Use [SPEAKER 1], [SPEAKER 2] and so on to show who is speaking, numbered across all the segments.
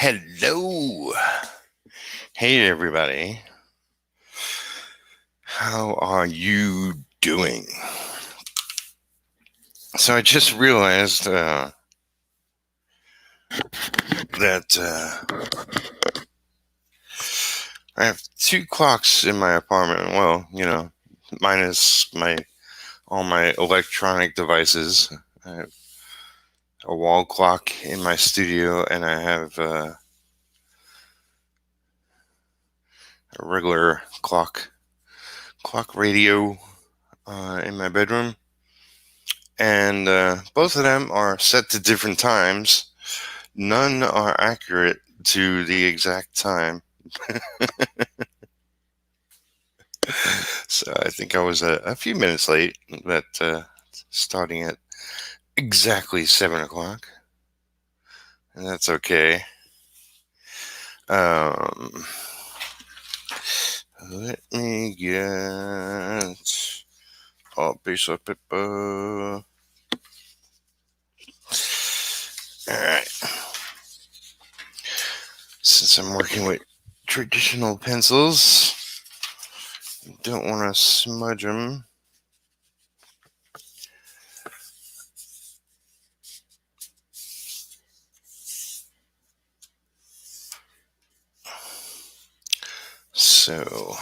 [SPEAKER 1] Hello. Hey, everybody. How are you doing? So I just realized that I have two clocks in my apartment. Well, minus all my electronic devices. I have a wall clock in my studio, and I have a regular clock radio in my bedroom. And both of them are set to different times. None are accurate to the exact time. So I think I was a few minutes late, but starting at exactly 7 o'clock. And that's okay. Let me get a piece of paper. Alright. Since I'm working with traditional pencils, don't want to smudge them. So.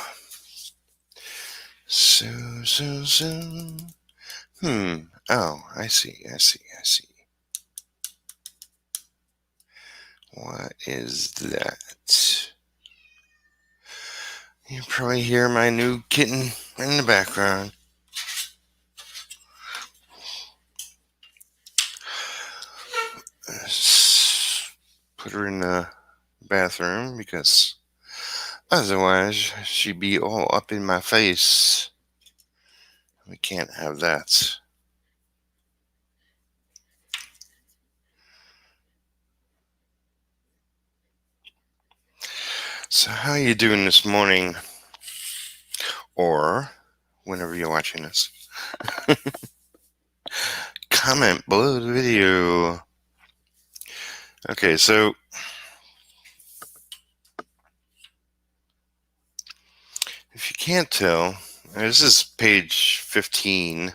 [SPEAKER 1] Oh, I see. What is that? You probably hear my new kitten in the background. Put her in the bathroom because otherwise she'd be all up in my face. We can't have that. So how you doing this morning? Or whenever you're watching this. Comment below the video. Okay, so if you can't tell, this is page 15.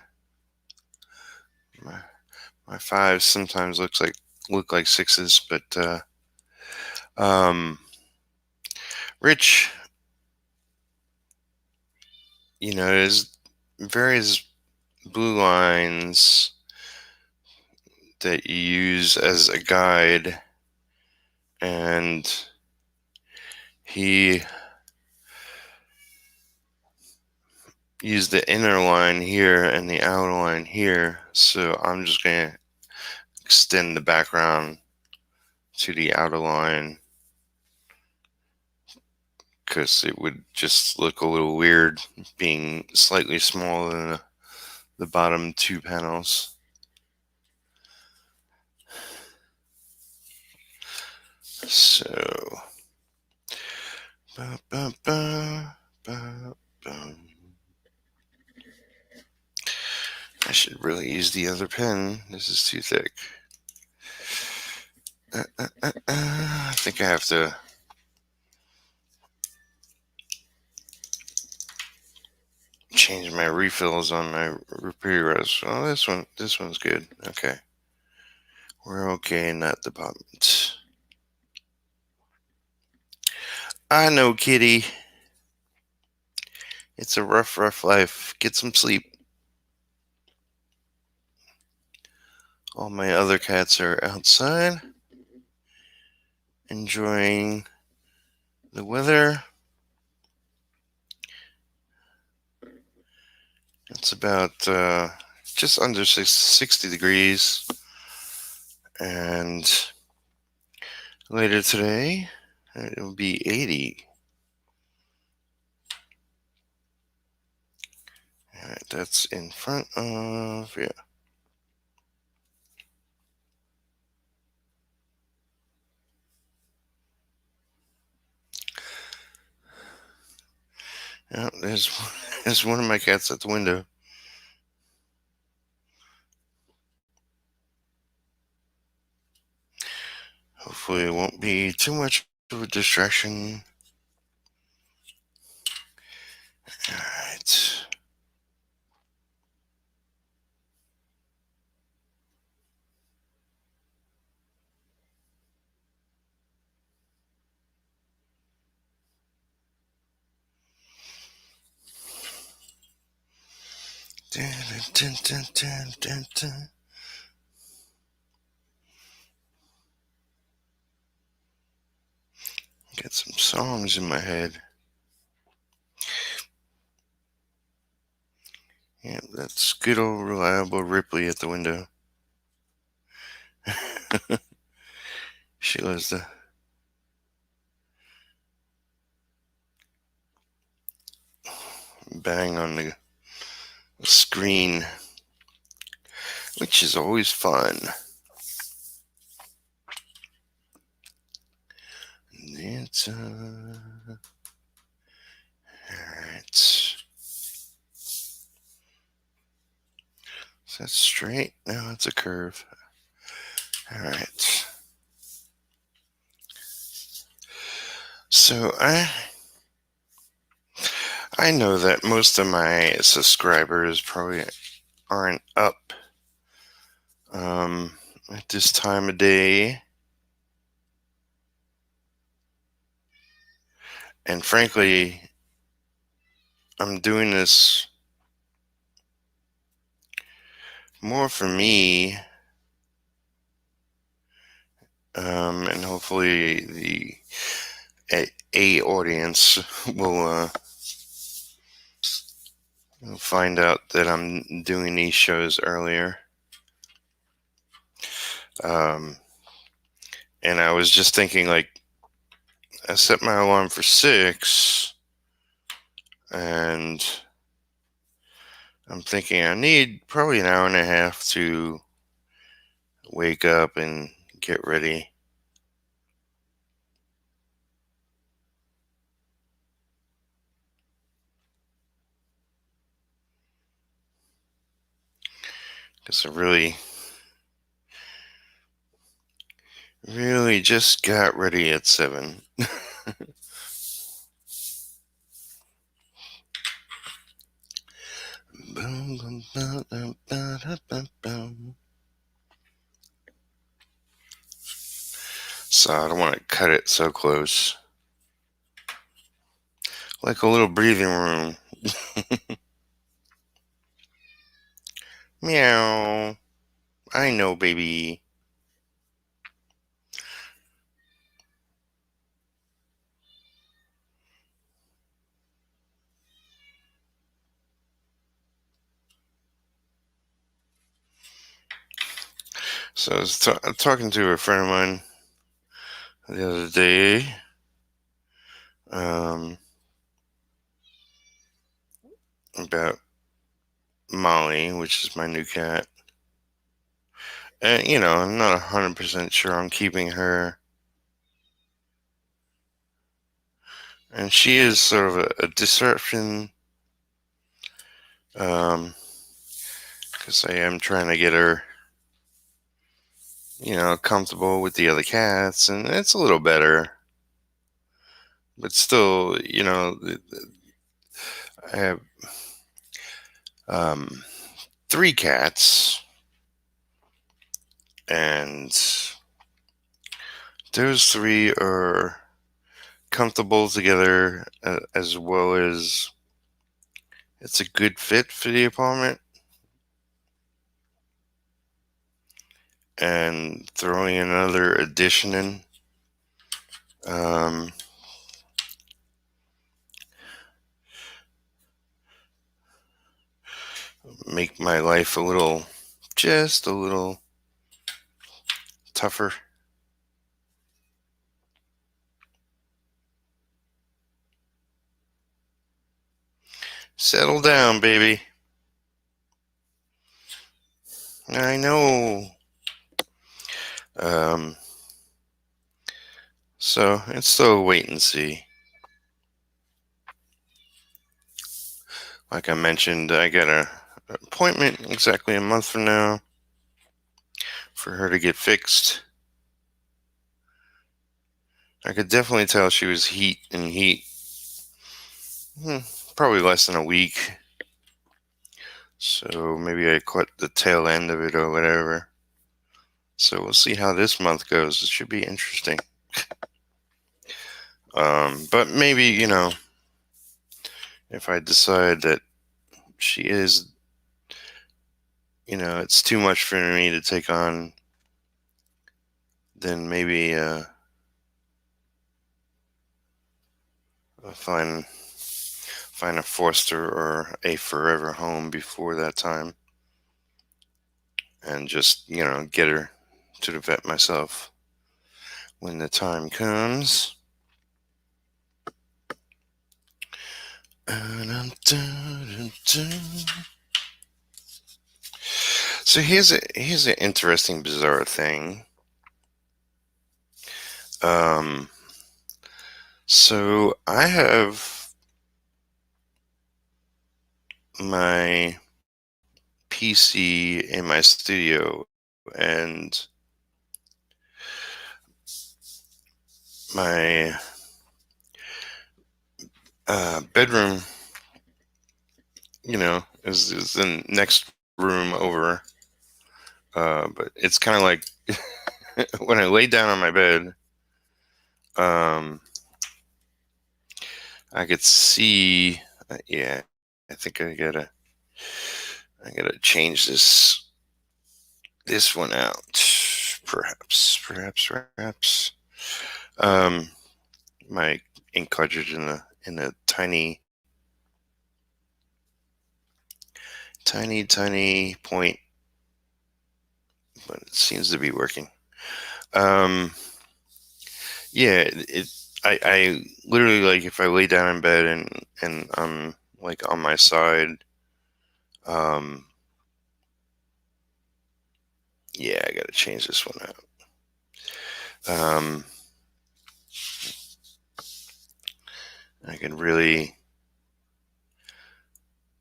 [SPEAKER 1] My fives sometimes look like sixes, but Rich, there's various blue lines that you use as a guide, and he used the inner line here and the outer line here, so I'm just going to extend the background to the outer line because it would just look a little weird being slightly smaller than the bottom two panels. So, I should really use the other pen. This is too thick. I think I have to change my refills on my repairs. Oh, this one's good. Okay. We're okay in that department. I know, kitty. It's a rough life. Get some sleep. All my other cats are outside, enjoying the weather. It's about just under 60 degrees. And later today, it will be 80. All right, that's in front of, yeah. Yeah, there's one of my cats at the window. Hopefully it won't be too much of a distraction. Alright. Dun, dun, dun, dun, dun, dun. Got some songs in my head. Yeah, that's good old reliable Ripley at the window. She loves to bang on the screen, which is always fun. It's alright. Is that straight? No, it's a curve. Alright. So I know that most of my subscribers probably aren't up at this time of day. And frankly, I'm doing this more for me, and hopefully the A audience will find out that I'm doing these shows earlier. And I was just thinking, like, I set my alarm for 6, and I'm thinking I need probably an hour and a half to wake up and get ready. Because I really just got ready at 7. So I don't want to cut it so close. Like a little breathing room. Meow. I know, baby. So I was talking to a friend of mine the other day. About Molly, which is my new cat. And, I'm not 100% sure I'm keeping her. And she is sort of a disruption. Because I am trying to get her, comfortable with the other cats. And it's a little better. But still, I have 3 cats. And those 3 are comfortable together, as well as it's a good fit for the apartment. And throwing another addition in, make my life just a little tougher. Settle down, baby. I know. So it's still a wait and see. Like I mentioned, I got an appointment exactly a month from now for her to get fixed. I could definitely tell she was heat and heat. Hmm, probably less than a week. So maybe I caught the tail end of it or whatever. So we'll see how this month goes. It should be interesting. But maybe, if I decide that she is, it's too much for me to take on, then maybe I'll find a foster or a forever home before that time, and just get her to the vet myself when the time comes. So here's an interesting, bizarre thing. Um, so I have my PC in my studio, and my bedroom, is the next room over. But it's kind of like when I lay down on my bed, um, I could see. Yeah, I think I gotta change this one out. Perhaps. Um, my ink cartridge in a tiny point, but it seems to be working. Um, yeah, I literally, like, if I lay down in bed and I'm like on my side, um, yeah, I gotta change this one out. Um, I can really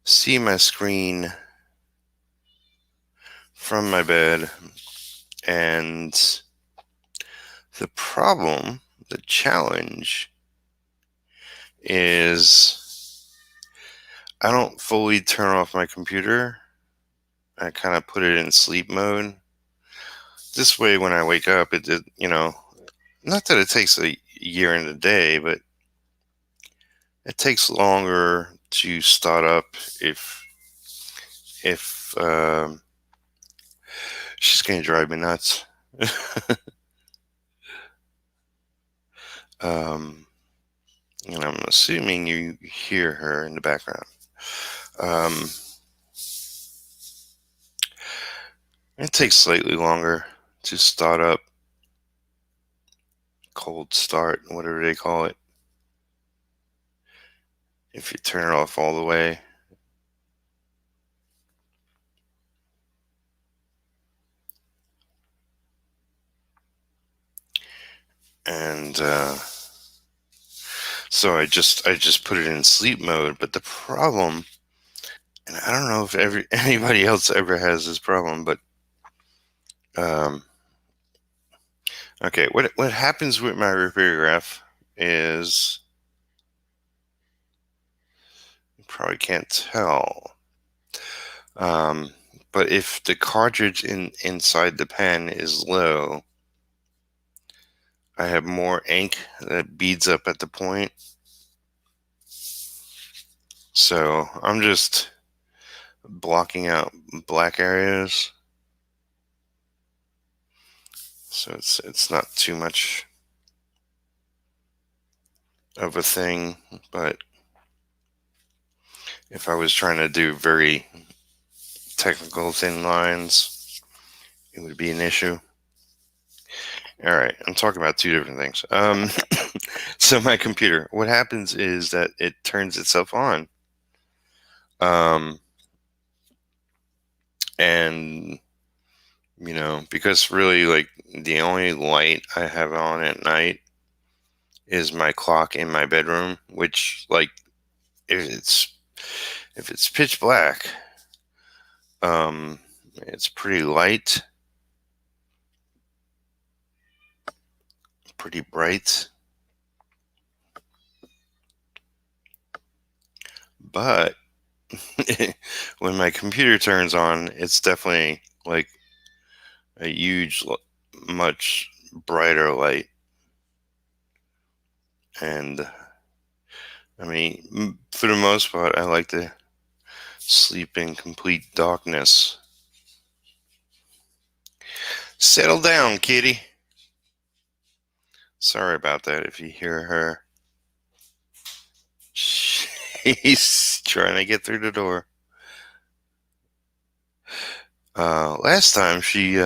[SPEAKER 1] see my screen from my bed, and the challenge is I don't fully turn off my computer. I kind of put it in sleep mode. This way, when I wake up, not that it takes a year and a day, but it takes longer to start up if she's gonna drive me nuts. um, and I'm assuming you hear her in the background. Um, it takes slightly longer to start up, cold start, whatever they call it, if you turn it off all the way. And so I just put it in sleep mode. But the problem, and I don't know if anybody else ever has this problem, but um, okay, what happens with my repair graph is, you probably can't tell, um, but if the cartridge inside the pen is low, I have more ink that beads up at the point. So I'm just blocking out black areas, so it's not too much of a thing. But if I was trying to do very technical thin lines, it would be an issue. All right, I'm talking about two different things. So my computer, what happens is that it turns itself on, um, and because really, like, the only light I have on at night is my clock in my bedroom, which, like, if it's pitch black, it's pretty light, pretty bright. But when my computer turns on, it's definitely like a huge, much brighter light. And I mean, for the most part, I like to sleep in complete darkness. Settle down, kitty. Sorry about that if you hear her. She's trying to get through the door. Last time she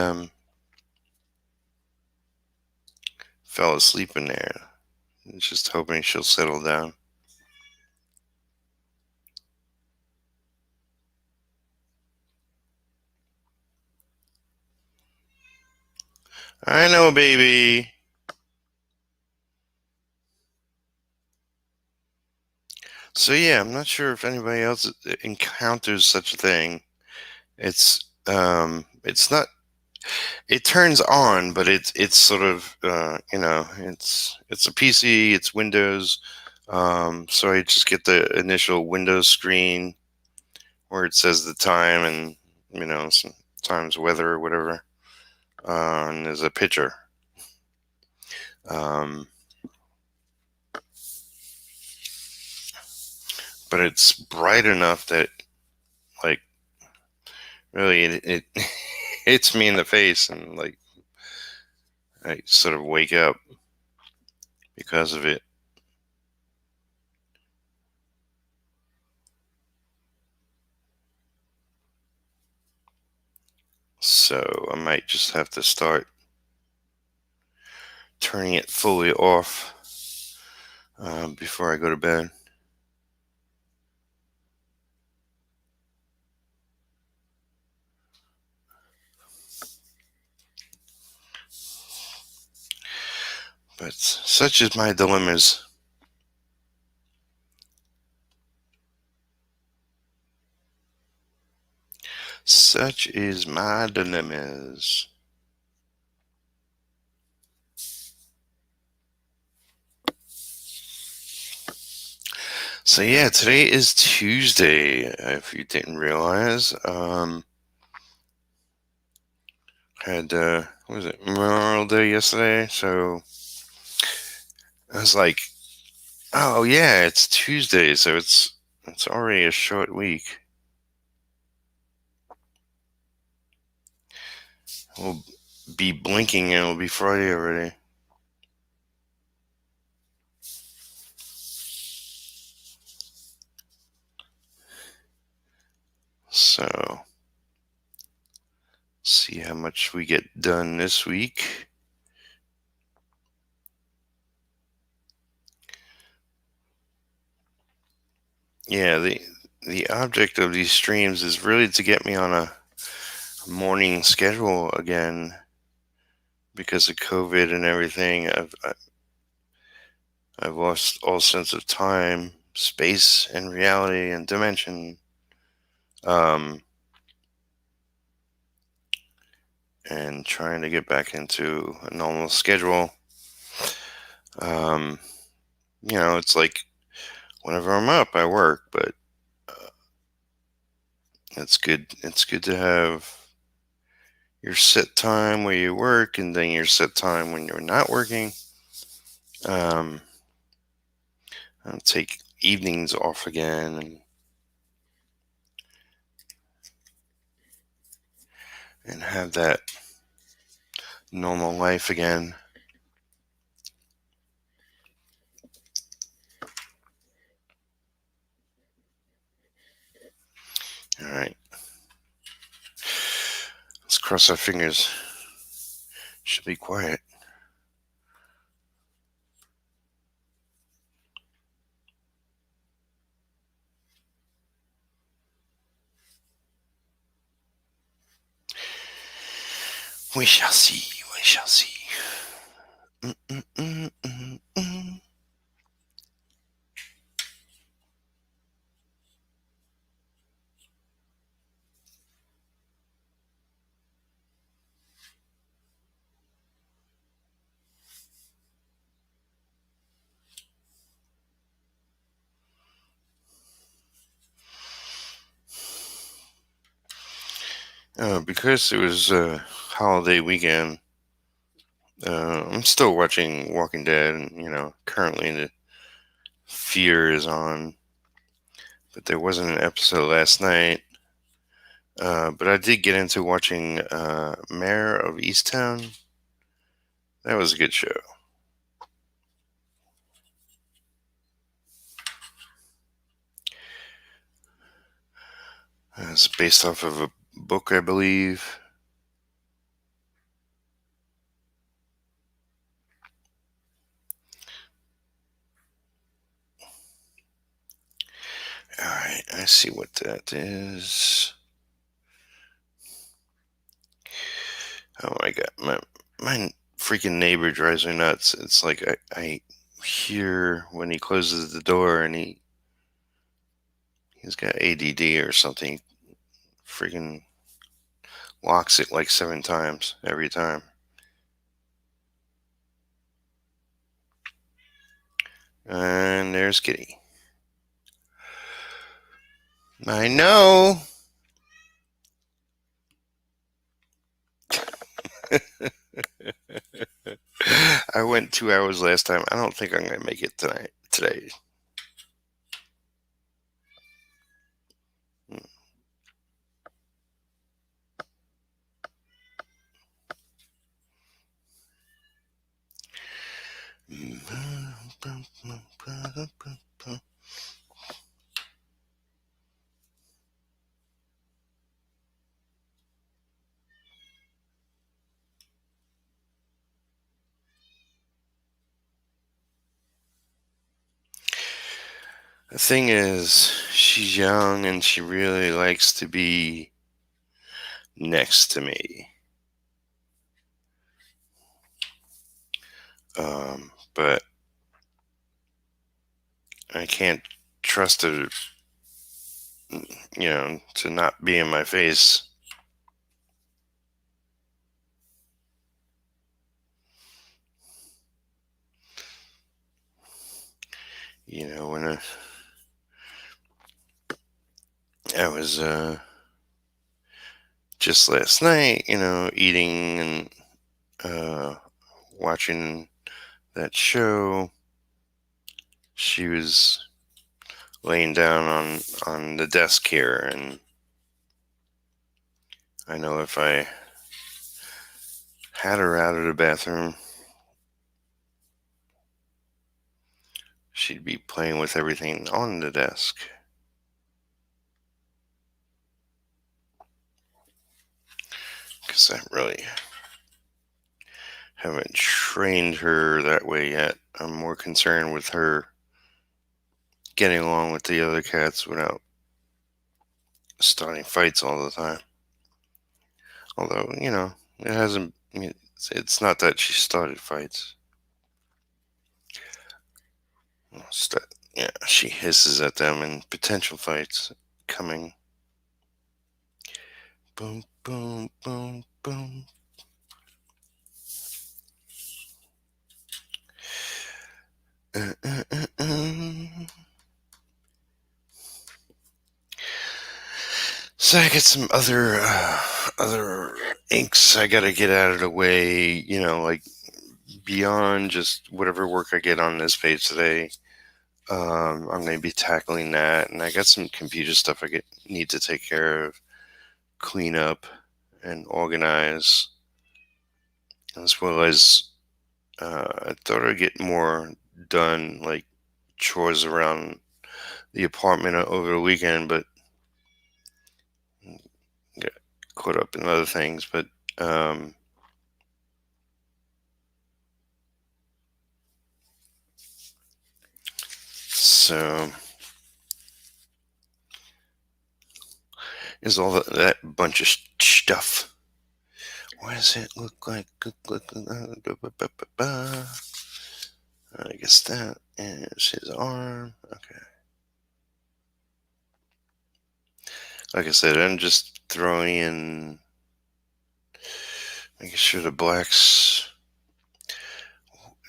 [SPEAKER 1] fell asleep in there. Just hoping she'll settle down. I know, baby. So yeah, I'm not sure if anybody else encounters such a thing. It's not. It turns on, but it's sort of it's a PC, it's Windows. So I just get the initial Windows screen where it says the time and sometimes weather or whatever. And there's a picture. Um, but it's bright enough that like really it hits me in the face and like I sort of wake up because of it. So I might just have to start turning it fully off before I go to bed. But such is my dilemmas. Such is my dilemmas. So yeah, today is Tuesday. If you didn't realize, had what was it, Memorial Day yesterday? So I was like, oh yeah, it's Tuesday, so it's already a short week. We'll be blinking and it'll be Friday already. So see how much we get done this week. Yeah, the object of these streams is really to get me on a morning schedule again because of COVID and everything. I've lost all sense of time, space, and reality and dimension. Um, and trying to get back into a normal schedule. Um, it's like whenever I'm up, I work, but it's good. It's good to have your set time where you work, and then your set time when you're not working. Um, I'll take evenings off again, and have that normal life again. All right, let's cross our fingers. Should be quiet. We shall see. We shall see. Mm-mm-mm-mm-mm. Because it was a holiday weekend, I'm still watching Walking Dead, and currently the Fear is on, but there wasn't an episode last night. But I did get into watching Mayor of Easttown. That was a good show. It's based off of a book, I believe. Alright, I see what that is. Oh my god, my freaking neighbor drives me nuts. It's like I hear when he closes the door and he's got ADD or something. Freaking locks it like 7 times every time. And there's Kitty. I know. I went 2 hours last time. I don't think I'm gonna make it today. The thing is, she's young and she really likes to be next to me. But I can't trust her, to not be in my face. When I was just last night, eating and watching that show, she was laying down on the desk here, and I know if I had her out of the bathroom, she'd be playing with everything on the desk. Because I really haven't trained her that way yet. I'm more concerned with her getting along with the other cats without starting fights all the time. Although, it hasn't, it's not that she started fights. Yeah, she hisses at them in potential fights coming. Boom, boom, boom, boom. So I get some other inks I gotta get out of the way, like beyond just whatever work I get on this page today. I'm gonna be tackling that, and I got some computer stuff I need to take care of, clean up, and organize, as well as I thought I'd get more done, like chores around the apartment over the weekend, but got caught up in other things. But so is all that bunch of stuff. What does it look like? I guess that is his arm. Okay. Like I said, I'm just throwing in, making sure the blacks.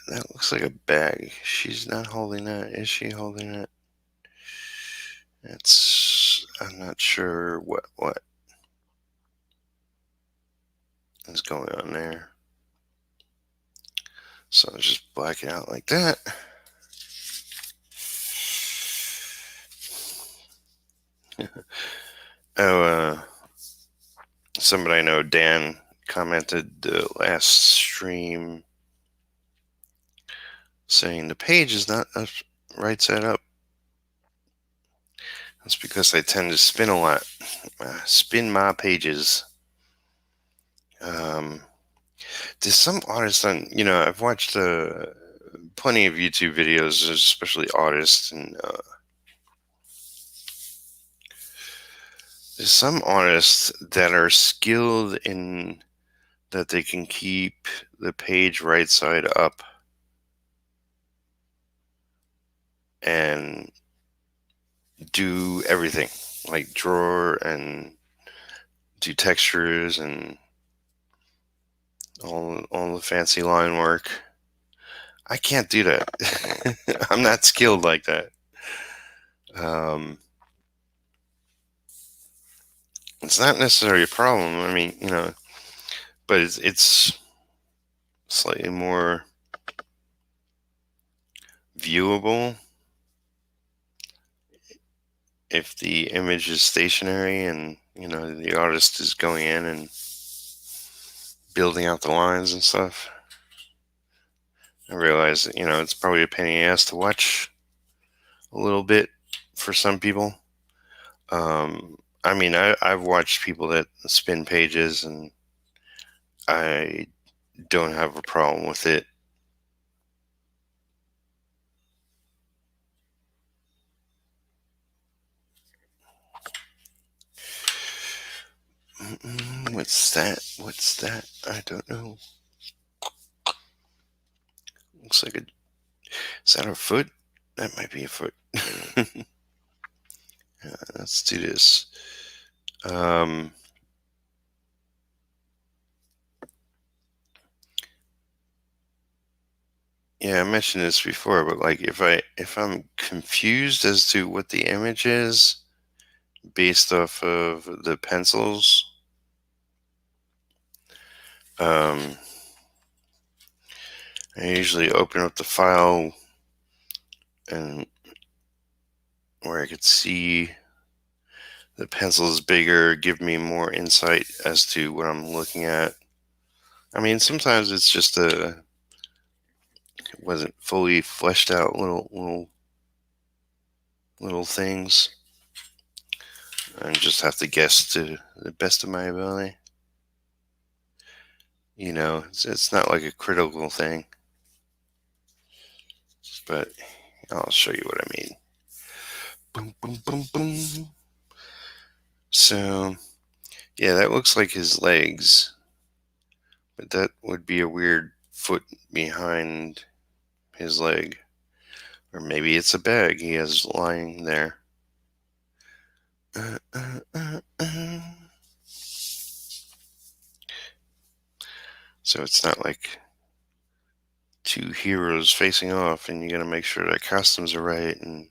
[SPEAKER 1] That looks like a bag. She's not holding that. Is she holding it? I'm not sure what. is going on there. So I'll just black it out like that. Oh, somebody I know, Dan, commented the last stream saying the page is not right side up. That's because I tend to spin a lot. Spin my pages. There's some artists on, I've watched plenty of YouTube videos, especially artists, and there's some artists that are skilled in that they can keep the page right side up and do everything, like draw and do textures and all the fancy line work. I can't do that. I'm not skilled like that. It's not necessarily a problem. I mean, but it's slightly more viewable if the image is stationary and the artist is going in and building out the lines and stuff. I realize that it's probably a pain in the ass to watch a little bit for some people. I mean, I've watched people that spin pages, and I don't have a problem with it. What's that? What's that? I don't know. Looks like is that a foot? That might be a foot. Let's do this. Yeah, I mentioned this before, but like if I'm confused as to what the image is based off of the pencils, I usually open up the file and where I could see the pencils bigger, give me more insight as to what I'm looking at. I mean, sometimes it's just it wasn't fully fleshed out little things. I just have to guess to the best of my ability. It's not like a critical thing, but I'll show you what I mean. Boom, boom, boom, boom. So, yeah, that looks like his legs, but that would be a weird foot behind his leg. Or maybe it's a bag he has lying there. So it's not like two heroes facing off, and you gotta make sure their costumes are right and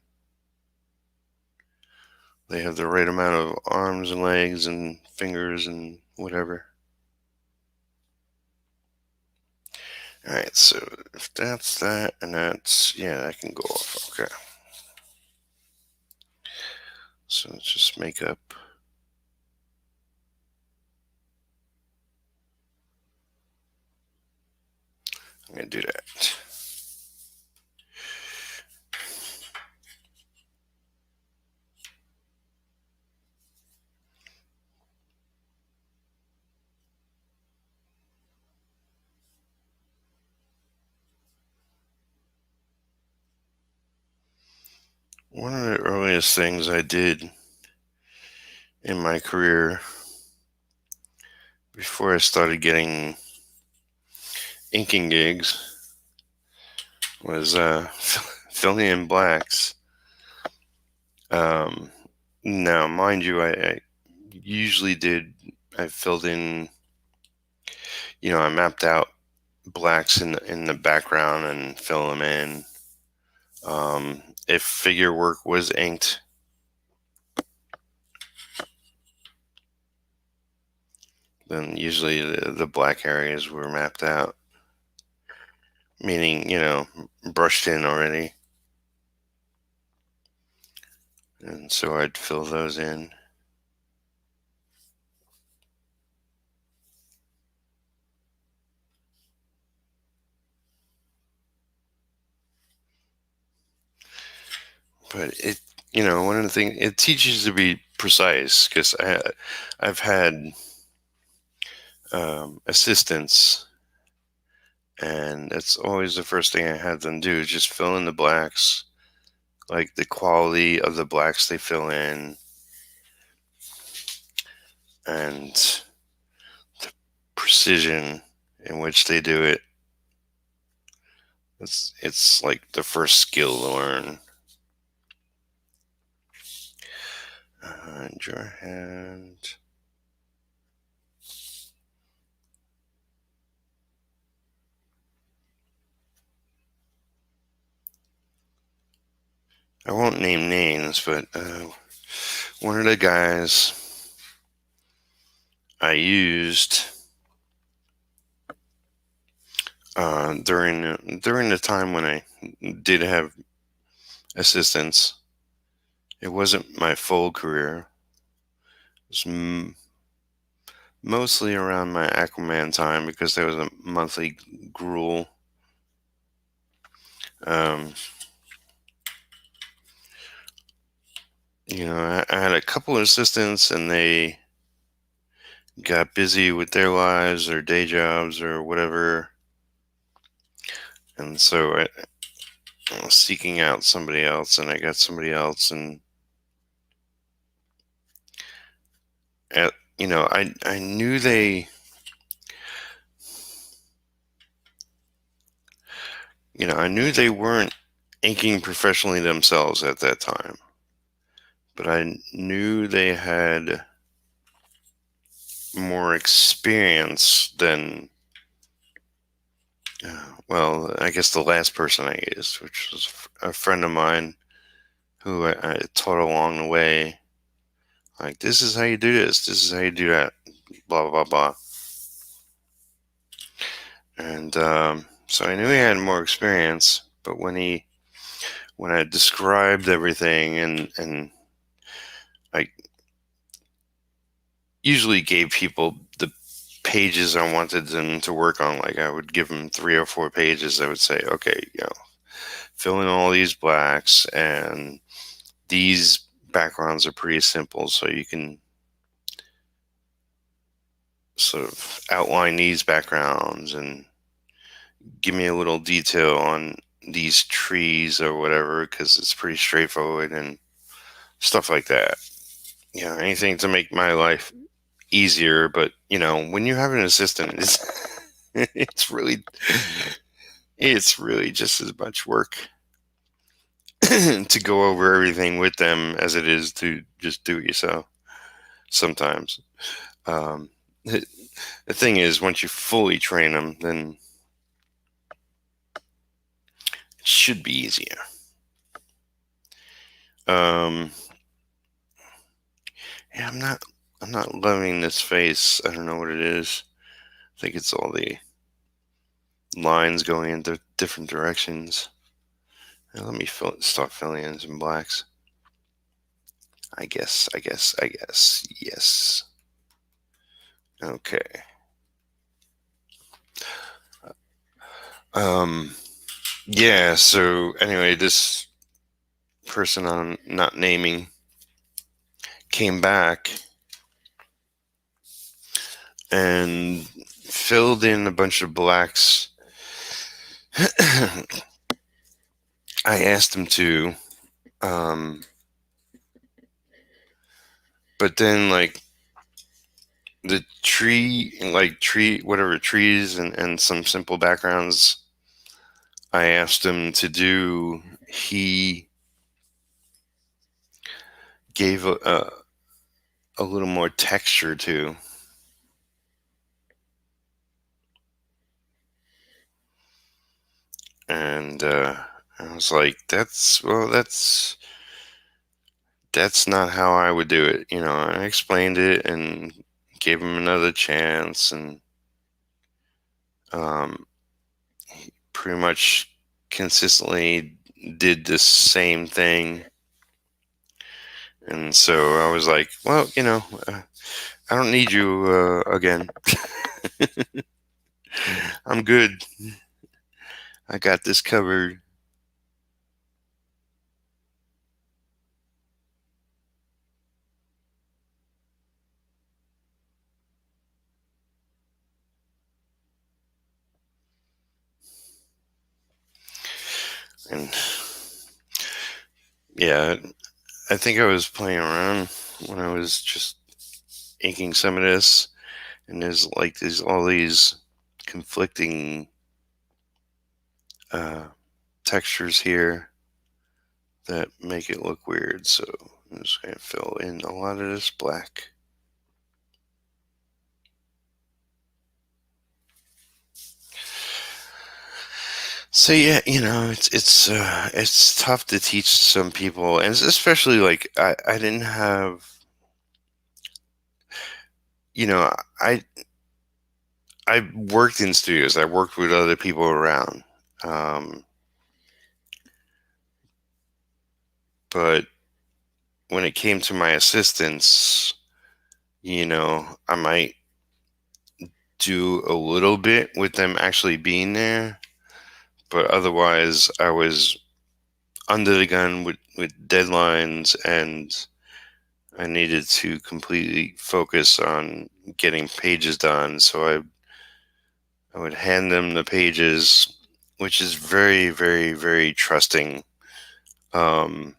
[SPEAKER 1] they have the right amount of arms and legs and fingers and whatever. Alright, so if that's that, and that's, yeah, that can go off. Okay. So let's just make up. I'm going to do that. One of the earliest things I did in my career before I started getting inking gigs was filling in blacks. Now, mind you, I usually I filled in, I mapped out blacks in the background and fill them in. If figure work was inked, then usually the black areas were mapped out, meaning, brushed in already. And so I'd fill those in. But one of the things, it teaches you to be precise, because I've had assistants, and that's always the first thing I had them do, is just fill in the blacks, like the quality of the blacks they fill in, and the precision in which they do it. It's like the first skill to learn. Your hand. I won't name names, but one of the guys I used during the time when I did have assistants. It wasn't my full career. It was mostly around my Aquaman time, because there was a monthly gruel. Um, I had a couple of assistants, and they got busy with their lives or day jobs or whatever. And so I was seeking out somebody else, and I got somebody else, and I knew I knew they weren't inking professionally themselves at that time, but I knew they had more experience than, well, I guess the last person I used, which was a friend of mine who I taught along the way. Like, this is how you do this, this is how you do that, blah, blah, blah. And so I knew he had more experience, but when I described everything, and I usually gave people the pages I wanted them to work on, like I would give them 3 or 4 pages. I would say, okay, fill in all these blacks, and these backgrounds are pretty simple, so you can sort of outline these backgrounds and give me a little detail on these trees or whatever, because it's pretty straightforward, and stuff like that. Anything to make my life easier. But when you have an assistant, it's really just as much work to go over everything with them as it is to just do it yourself sometimes. The thing is, once you fully train them, then it should be easier. Yeah, I'm not loving this face. I don't know what it is. I think it's all the lines going in different directions. Now let me start filling in some blacks. I guess. Yes. Okay. Yeah, so anyway, this person I'm not naming came back and filled in a bunch of blacks. I asked him to, but then, like, the whatever trees and some simple backgrounds I asked him to do, he gave a little more texture to. And I was like, that's not how I would do it. I explained it, and gave him another chance, and he pretty much consistently did the same thing. And so I was like, well, I don't need you again. I'm good. I got this covered. And yeah, I think I was playing around when I was just inking some of this, and there's like there's all these conflicting uh, textures here that make it look weird. So I'm just going to fill in a lot of this black. So yeah, it's tough to teach some people, and especially like I didn't have, you know I I worked in studios. I worked with other people around, um, but when it came to my assistants, I might do a little bit with them actually being there, but otherwise I was under the gun with deadlines, and I needed to completely focus on getting pages done. So I would hand them the pages, which is very, very, very trusting. And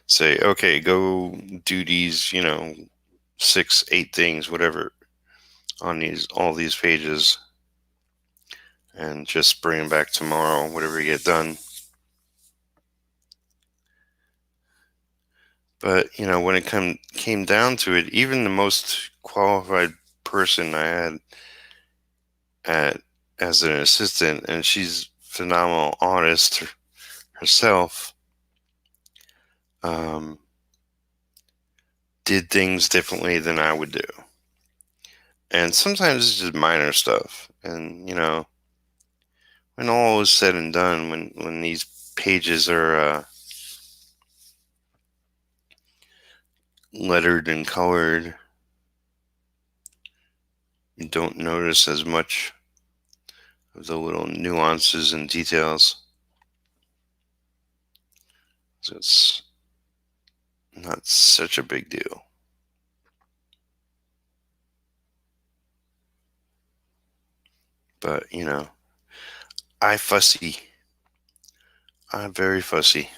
[SPEAKER 1] say, okay, go do these, 6, 8 things, whatever, on all these pages, and just bring them back tomorrow, whatever you get done. But when it came down to it, even the most qualified person I had at as an assistant, and she's phenomenal artist herself, um, did things differently than I would do. And sometimes it's just minor stuff. And when all is said and done, when these pages are lettered and colored, you don't notice as much of the little nuances and details. So it's not such a big deal. But, I fussy. I'm very fussy.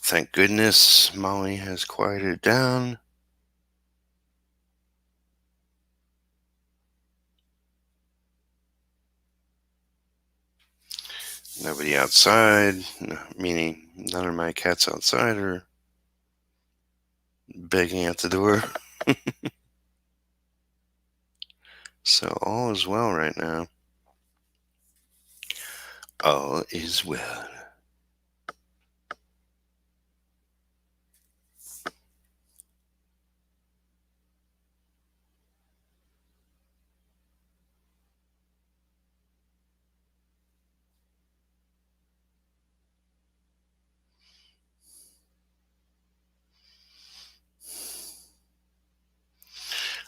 [SPEAKER 1] Thank goodness Molly has quieted down. Nobody outside, meaning none of my cats outside are begging at the door. So all is well right now. All is well.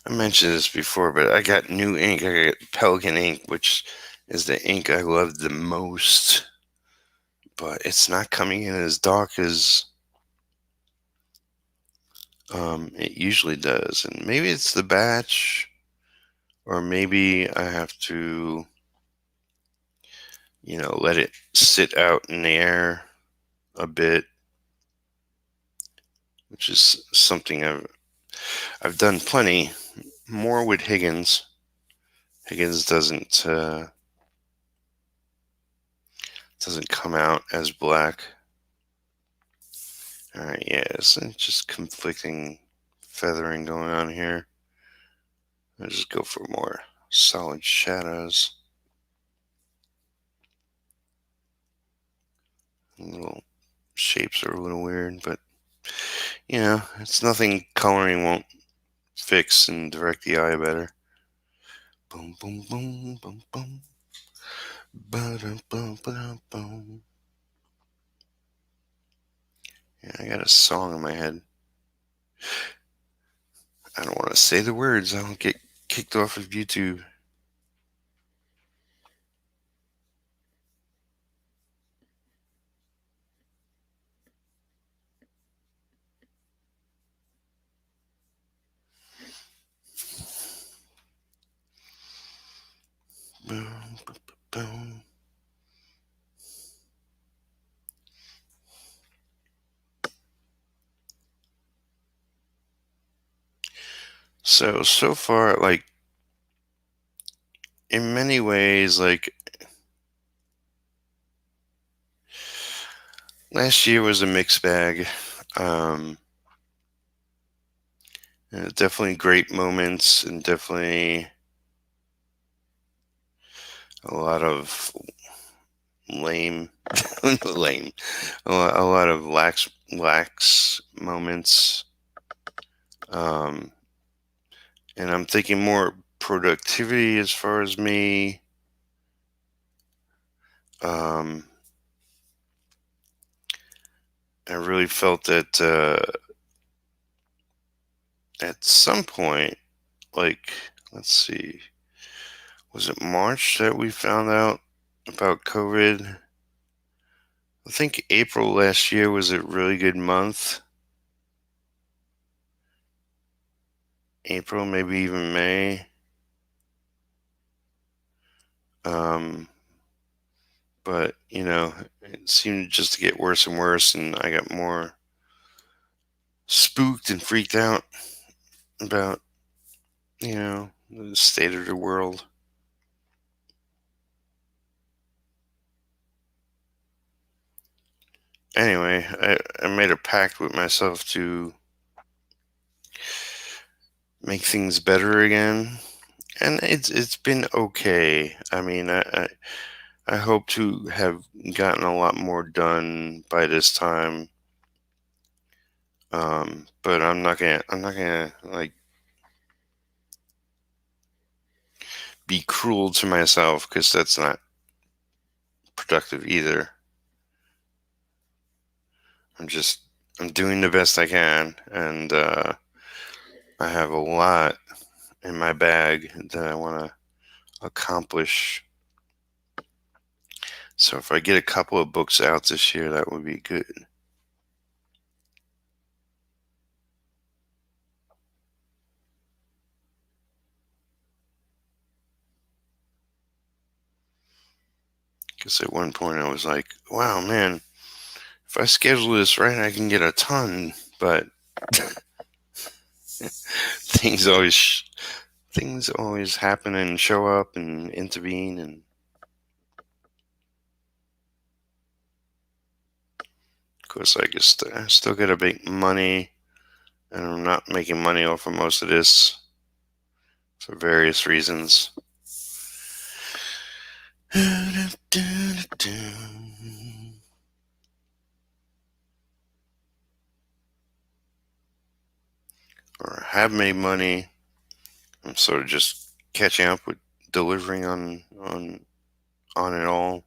[SPEAKER 1] I mentioned this before, but I got new ink. I got Pelican ink, which is the ink I love the most. But it's not coming in as dark as it usually does. And maybe it's the batch, or maybe I have to, let it sit out in the air a bit, which is something I've done plenty more with Higgins. Higgins doesn't come out as black. All right, yeah, it's just conflicting feathering going on here. I'll just go for more solid shadows. Little shapes are a little weird, but it's nothing coloring won't fix and direct the eye better. Boom, boom, boom, boom, boom. Ba-dum, boom, ba-dum, boom. Yeah, I got a song in my head. I don't want to say the words. I'll get kicked off of YouTube. Boom, boom, boom. So far, like, in many ways, like, last year was a mixed bag. Um, Definitely great moments and definitely a lot of lame, lame, a lot of lax moments. Um, and I'm thinking more productivity as far as me. Um, I really felt that at some point, like, let's see, was it March that we found out about COVID? I think April last year was a really good month. April, maybe even May. Um, but, it seemed just to get worse and worse, and I got more spooked and freaked out about, the state of the world. Anyway, I made a pact with myself to make things better again, and it's been okay. I mean, I hope to have gotten a lot more done by this time. But I'm not gonna like be cruel to myself because that's not productive either. I'm just I'm doing the best I can, and I have a lot in my bag that I want to accomplish. So if I get a couple of books out this year, that would be good. Because at one point I was like, wow, man, if I schedule this right, I can get a ton. But things always things always happen and show up and intervene, and of course I still got to make money, and I'm not making money off of most of this for various reasons. Or have made money. I'm sort of just catching up with delivering on it all.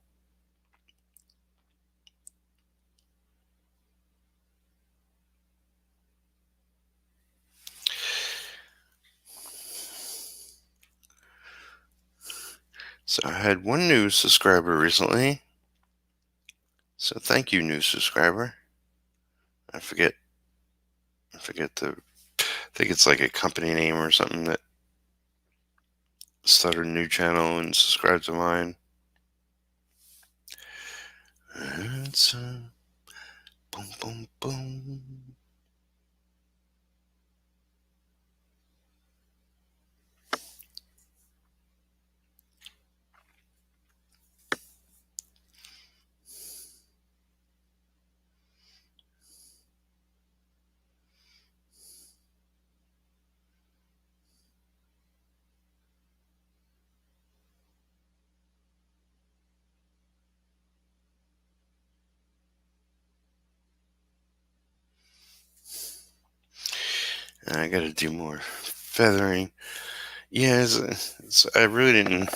[SPEAKER 1] So I had one new subscriber recently. So thank you, new subscriber. I forget I think it's like a company name or something that started a new channel and subscribed to mine. It's boom, boom, boom. And I got to do more feathering. Yeah, I really didn't.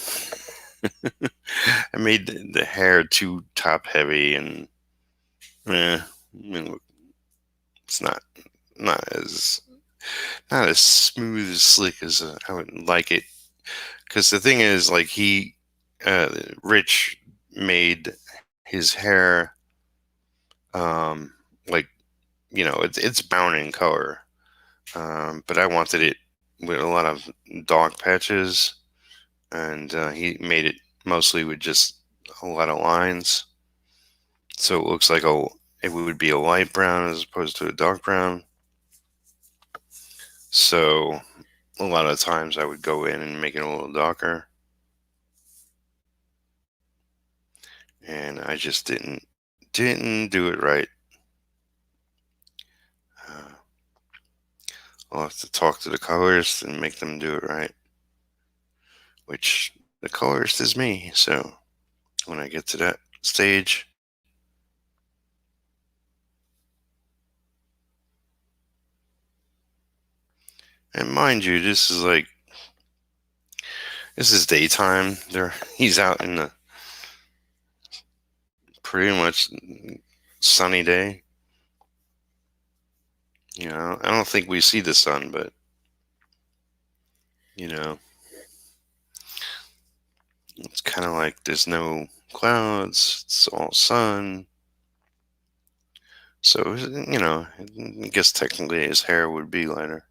[SPEAKER 1] I made the hair too top heavy, and I mean, it's not as not as smooth as slick as I would like it. Because the thing is, like Rich made his hair, um, like it's brown in color, but I wanted it with a lot of dark patches, and he made it mostly with just a lot of lines, so it looks like it would be a light brown as opposed to a dark brown. So a lot of times I would go in and make it a little darker, and I just didn't do it right. Uh, I'll have to talk to the colorist and make them do it right, which the colorist is me. So when I get to that stage, and mind you, this is daytime. He's out in the pretty much sunny day. I don't think we see the sun, but you know, it's kind of like there's no clouds. It's all sun. So, I guess technically his hair would be lighter.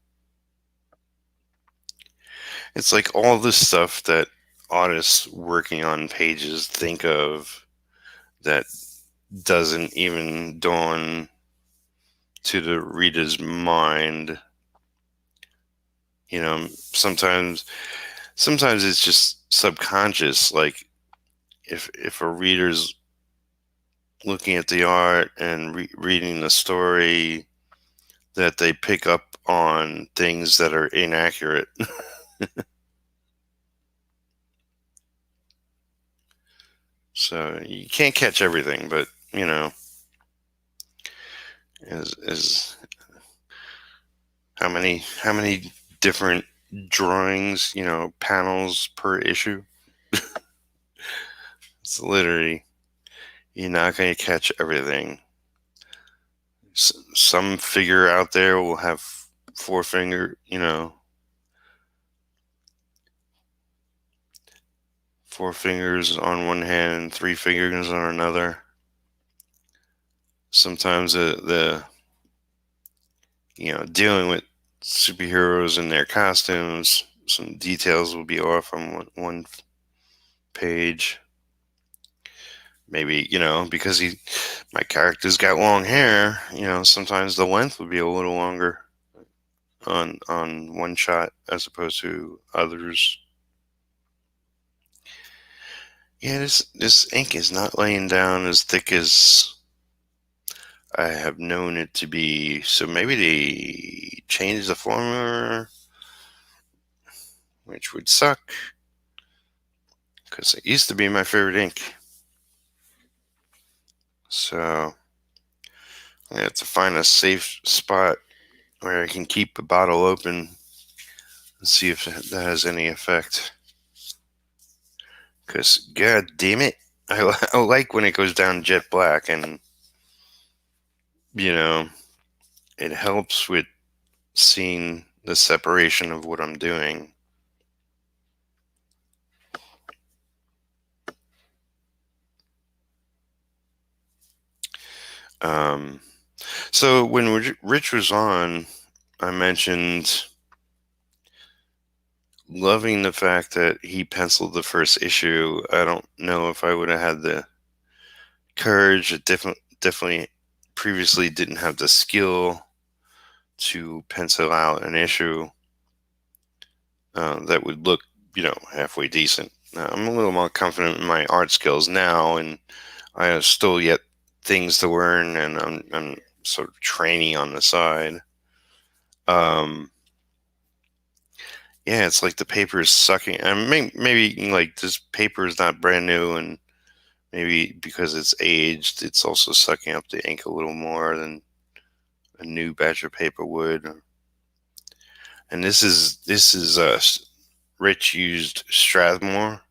[SPEAKER 1] It's like all this stuff that artists working on pages think of that doesn't even dawn to the reader's mind. Sometimes it's just subconscious. Like if a reader's looking at the art and reading the story, that they pick up on things that are inaccurate. So you can't catch everything, but is how many different drawings, panels per issue? It's literally, you're not going to catch everything. Some figure out there will have four finger, four fingers on one hand and three fingers on another. Sometimes the dealing with superheroes and their costumes, some details will be off on one page. Maybe because my character's got long hair. Sometimes the length would be a little longer on one shot as opposed to others. Yeah, this ink is not laying down as thick as I have known it to be. So maybe they changed the formula, which would suck because it used to be my favorite ink. So I have to find a safe spot where I can keep the bottle open and see if that has any effect. Because, god damn it, I like when it goes down jet black, and, it helps with seeing the separation of what I'm doing. Um, so when Rich was on, I mentioned loving the fact that he penciled the first issue. I don't know if I would have had the courage. It definitely previously didn't have the skill to pencil out an issue that would look, halfway decent. I'm a little more confident in my art skills now, and I have still yet things to learn, and I'm sort of training on the side. Um, yeah, it's like the paper is sucking. I mean, maybe like this paper is not brand new, and maybe because it's aged, it's also sucking up the ink a little more than a new batch of paper would. and this is Rich used Strathmore,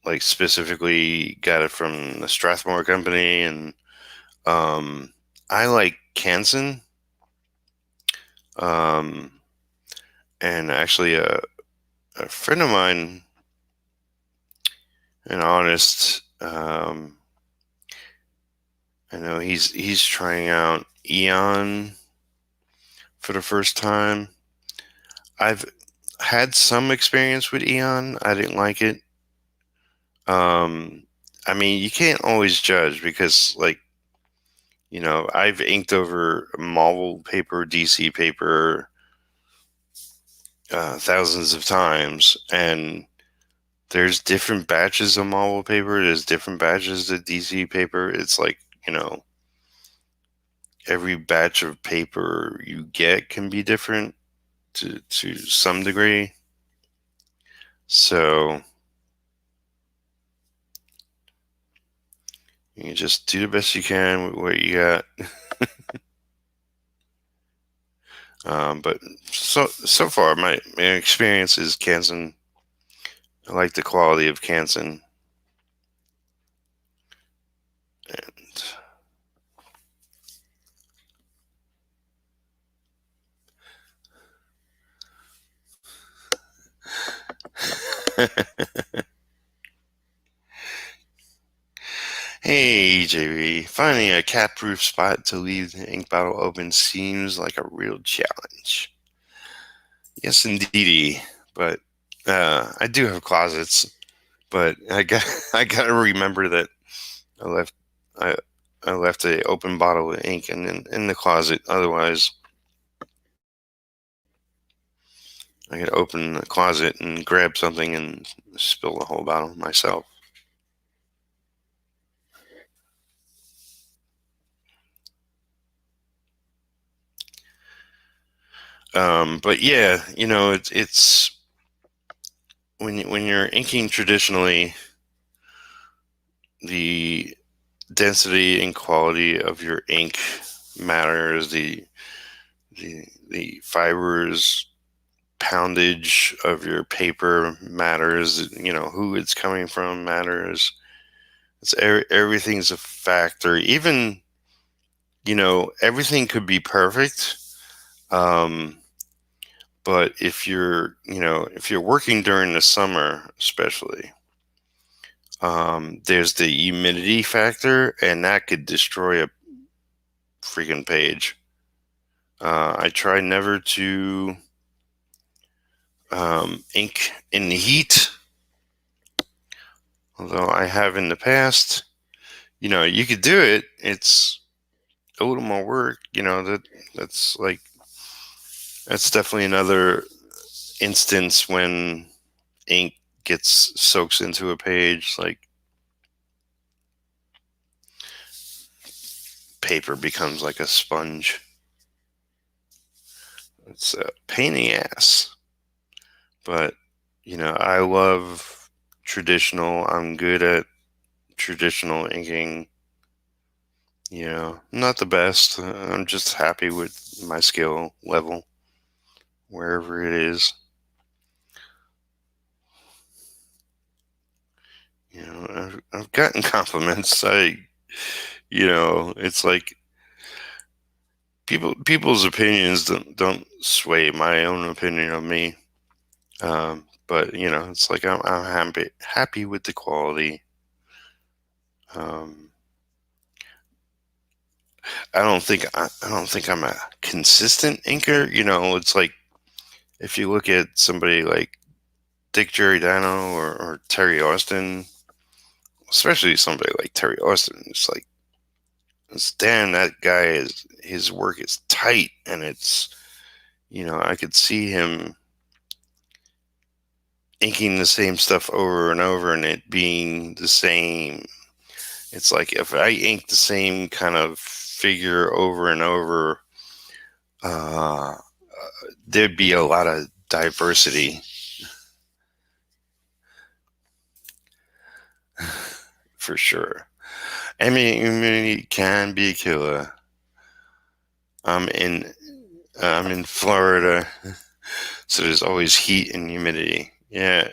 [SPEAKER 1] like specifically got it from the Strathmore company, and I like Canson, um, and actually a friend of mine, an honest, I know he's trying out Eon for the first time. I've had some experience with Eon. I didn't like it. Um, I mean, you can't always judge because, like, I've inked over Marvel paper, DC paper, thousands of times, and there's different batches of Marvel paper. There's different batches of DC paper. It's like, you know, every batch of paper you get can be different to some degree. So you just do the best you can with what you got. But so far, my experience is Canson. I like the quality of Canson. And hey, JB, finding a cat-proof spot to leave the ink bottle open seems like a real challenge. Yes, indeedy. But I do have closets, but I gotta remember that I left I I left a open bottle of ink in the closet. Otherwise, I could open the closet and grab something and spill the whole bottle myself. But yeah, it's when you're inking traditionally, the density and quality of your ink matters. The fibers poundage of your paper matters. Who it's coming from matters. Everything's a factor. Even everything could be perfect. Um, but if you're working during the summer, especially, there's the humidity factor, and that could destroy a freaking page. I try never to ink in the heat, although I have in the past. You could do it. It's a little more work. That's like that's definitely another instance when ink gets soaks into a page. Like paper becomes like a sponge. It's a pain in the ass. But I love traditional. I'm good at traditional inking. Not the best. I'm just happy with my skill level, wherever it is. I've gotten compliments. It's like people's opinions don't sway my own opinion of me. But it's like I'm happy with the quality. Um, I don't think I'm a consistent inker. It's like if you look at somebody like Dick Jerry Dano or Terry Austin, especially somebody like Terry Austin, damn, that guy his work is tight, and I could see him inking the same stuff over and over and it being the same. It's like if I ink the same kind of figure over and over, uh, there'd be a lot of diversity for sure. I mean, immunity can be a killer. I'm in I'm in Florida. So there's always heat and humidity. Yeah,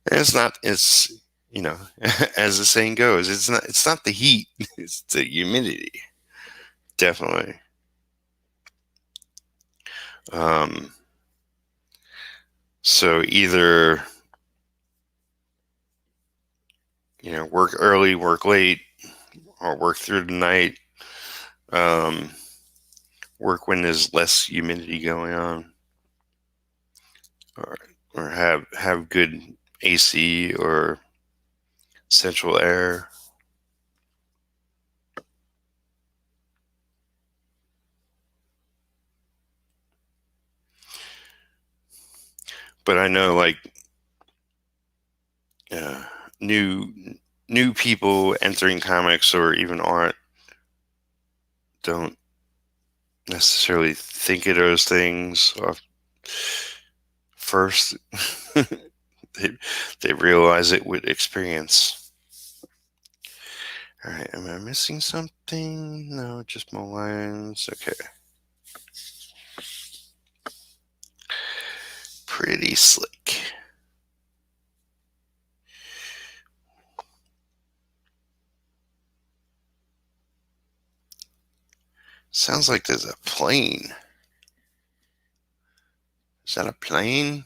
[SPEAKER 1] and it's not. It's you know, as the saying goes, it's not. It's not the heat. It's the humidity. Definitely. Um, so either work early, work late, or work through the night. Um, Work when there's less humidity going on, or have good AC or central air. But I know like uh, new new people entering comics or even art don't necessarily think of those things first. they, they realize it with experience. All right, am I missing something? No, just my lines. Okay. Pretty slick. Sounds like there's a plane. Is that a plane?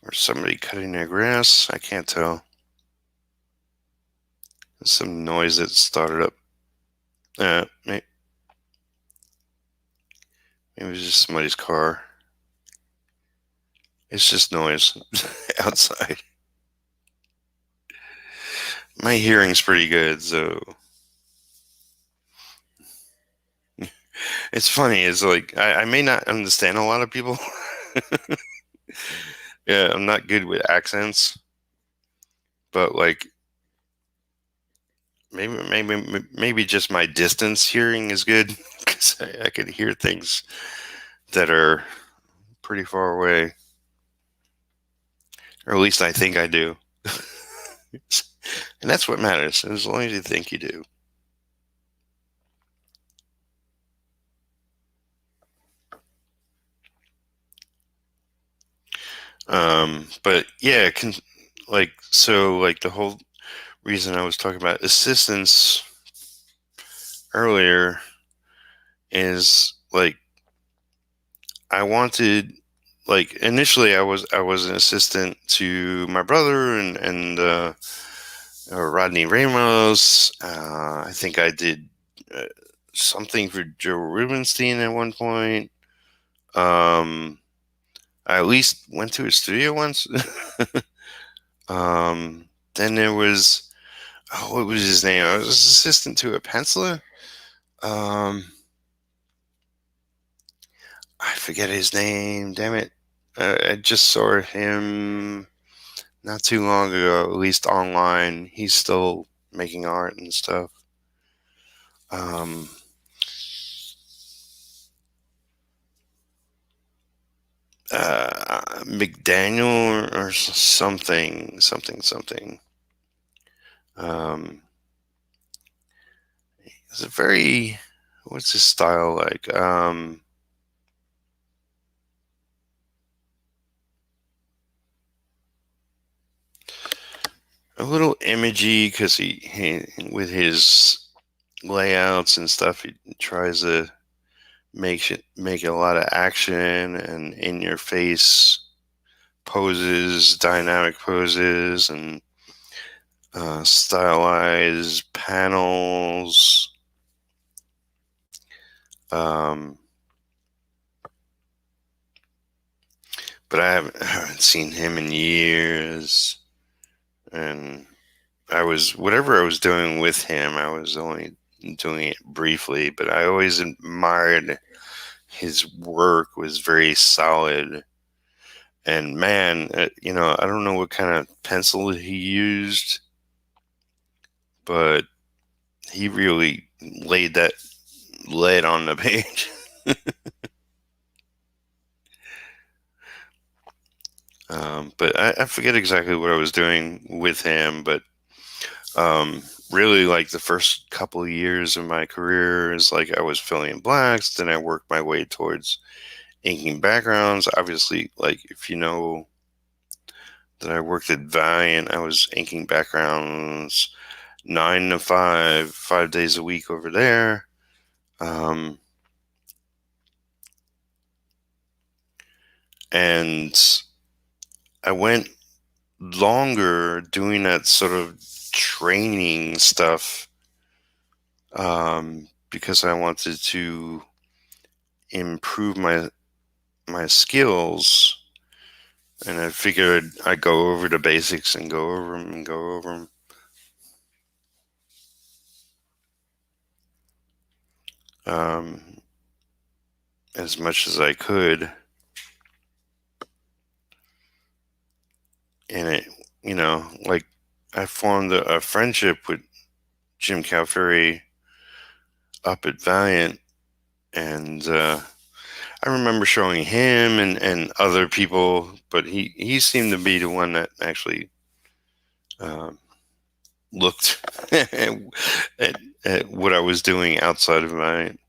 [SPEAKER 1] Or somebody cutting their grass? I can't tell. There's some noise that started up. Maybe it was just somebody's car. It's just noise outside. My hearing's pretty good, so it's funny. It's like I may not understand a lot of people. Yeah, I'm not good with accents, but like maybe just my distance hearing is good because I could hear things that are pretty far away, or at least I think I do. And that's what matters, as long as you think you do. But yeah, like the whole reason I was talking about assistance earlier is like I wanted like initially I was an assistant to my brother and Rodney Ramos. I think I did uh, something for Joe Rubenstein at one point. Um, I at least went to his studio once. Then there was what was his name? I was assistant to a penciler. Um, I forget his name. Damn it! I just saw him not too long ago, at least online. He's still making art and stuff. Um, McDaniel or something. Um, it's a very what's his style like? A little imagey because he with his layouts and stuff, he tries to make a lot of action and in your face poses, dynamic poses, and stylized panels. Um, but I haven't seen him in years, and whatever I was doing with him, I was only doing it briefly. But I always admired his work was very solid. And man, I don't know what kind of pencil he used, but he really laid that lead on the page. But I forget exactly what I was doing with him. But really like the first couple of years of my career is like I was filling in blacks. Then I worked my way towards inking backgrounds. Obviously, like if you know that I worked at Valiant, I was inking backgrounds 9 to 5, 5 days a week over there. And I went longer doing that sort of training stuff because I wanted to improve my skills, and I figured I'd go over the basics and go over them and go over them. As much as I could. And it, like I formed a friendship with Jim Calferi up at Valiant, and I remember showing him and other people, but he seemed to be the one that actually looked at what I was doing outside of Valiant.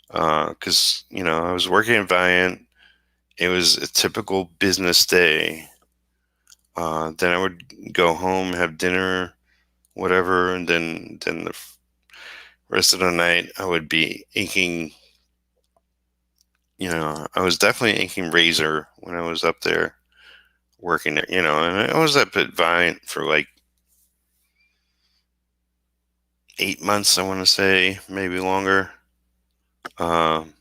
[SPEAKER 1] Because, I was working at Valiant. It was a typical business day. Then I would go home, have dinner, whatever, and then the rest of the night I would be inking. I was definitely inking Razor when I was up there working there. And I was up at Valiant for like 8 months, I want to say, maybe longer. And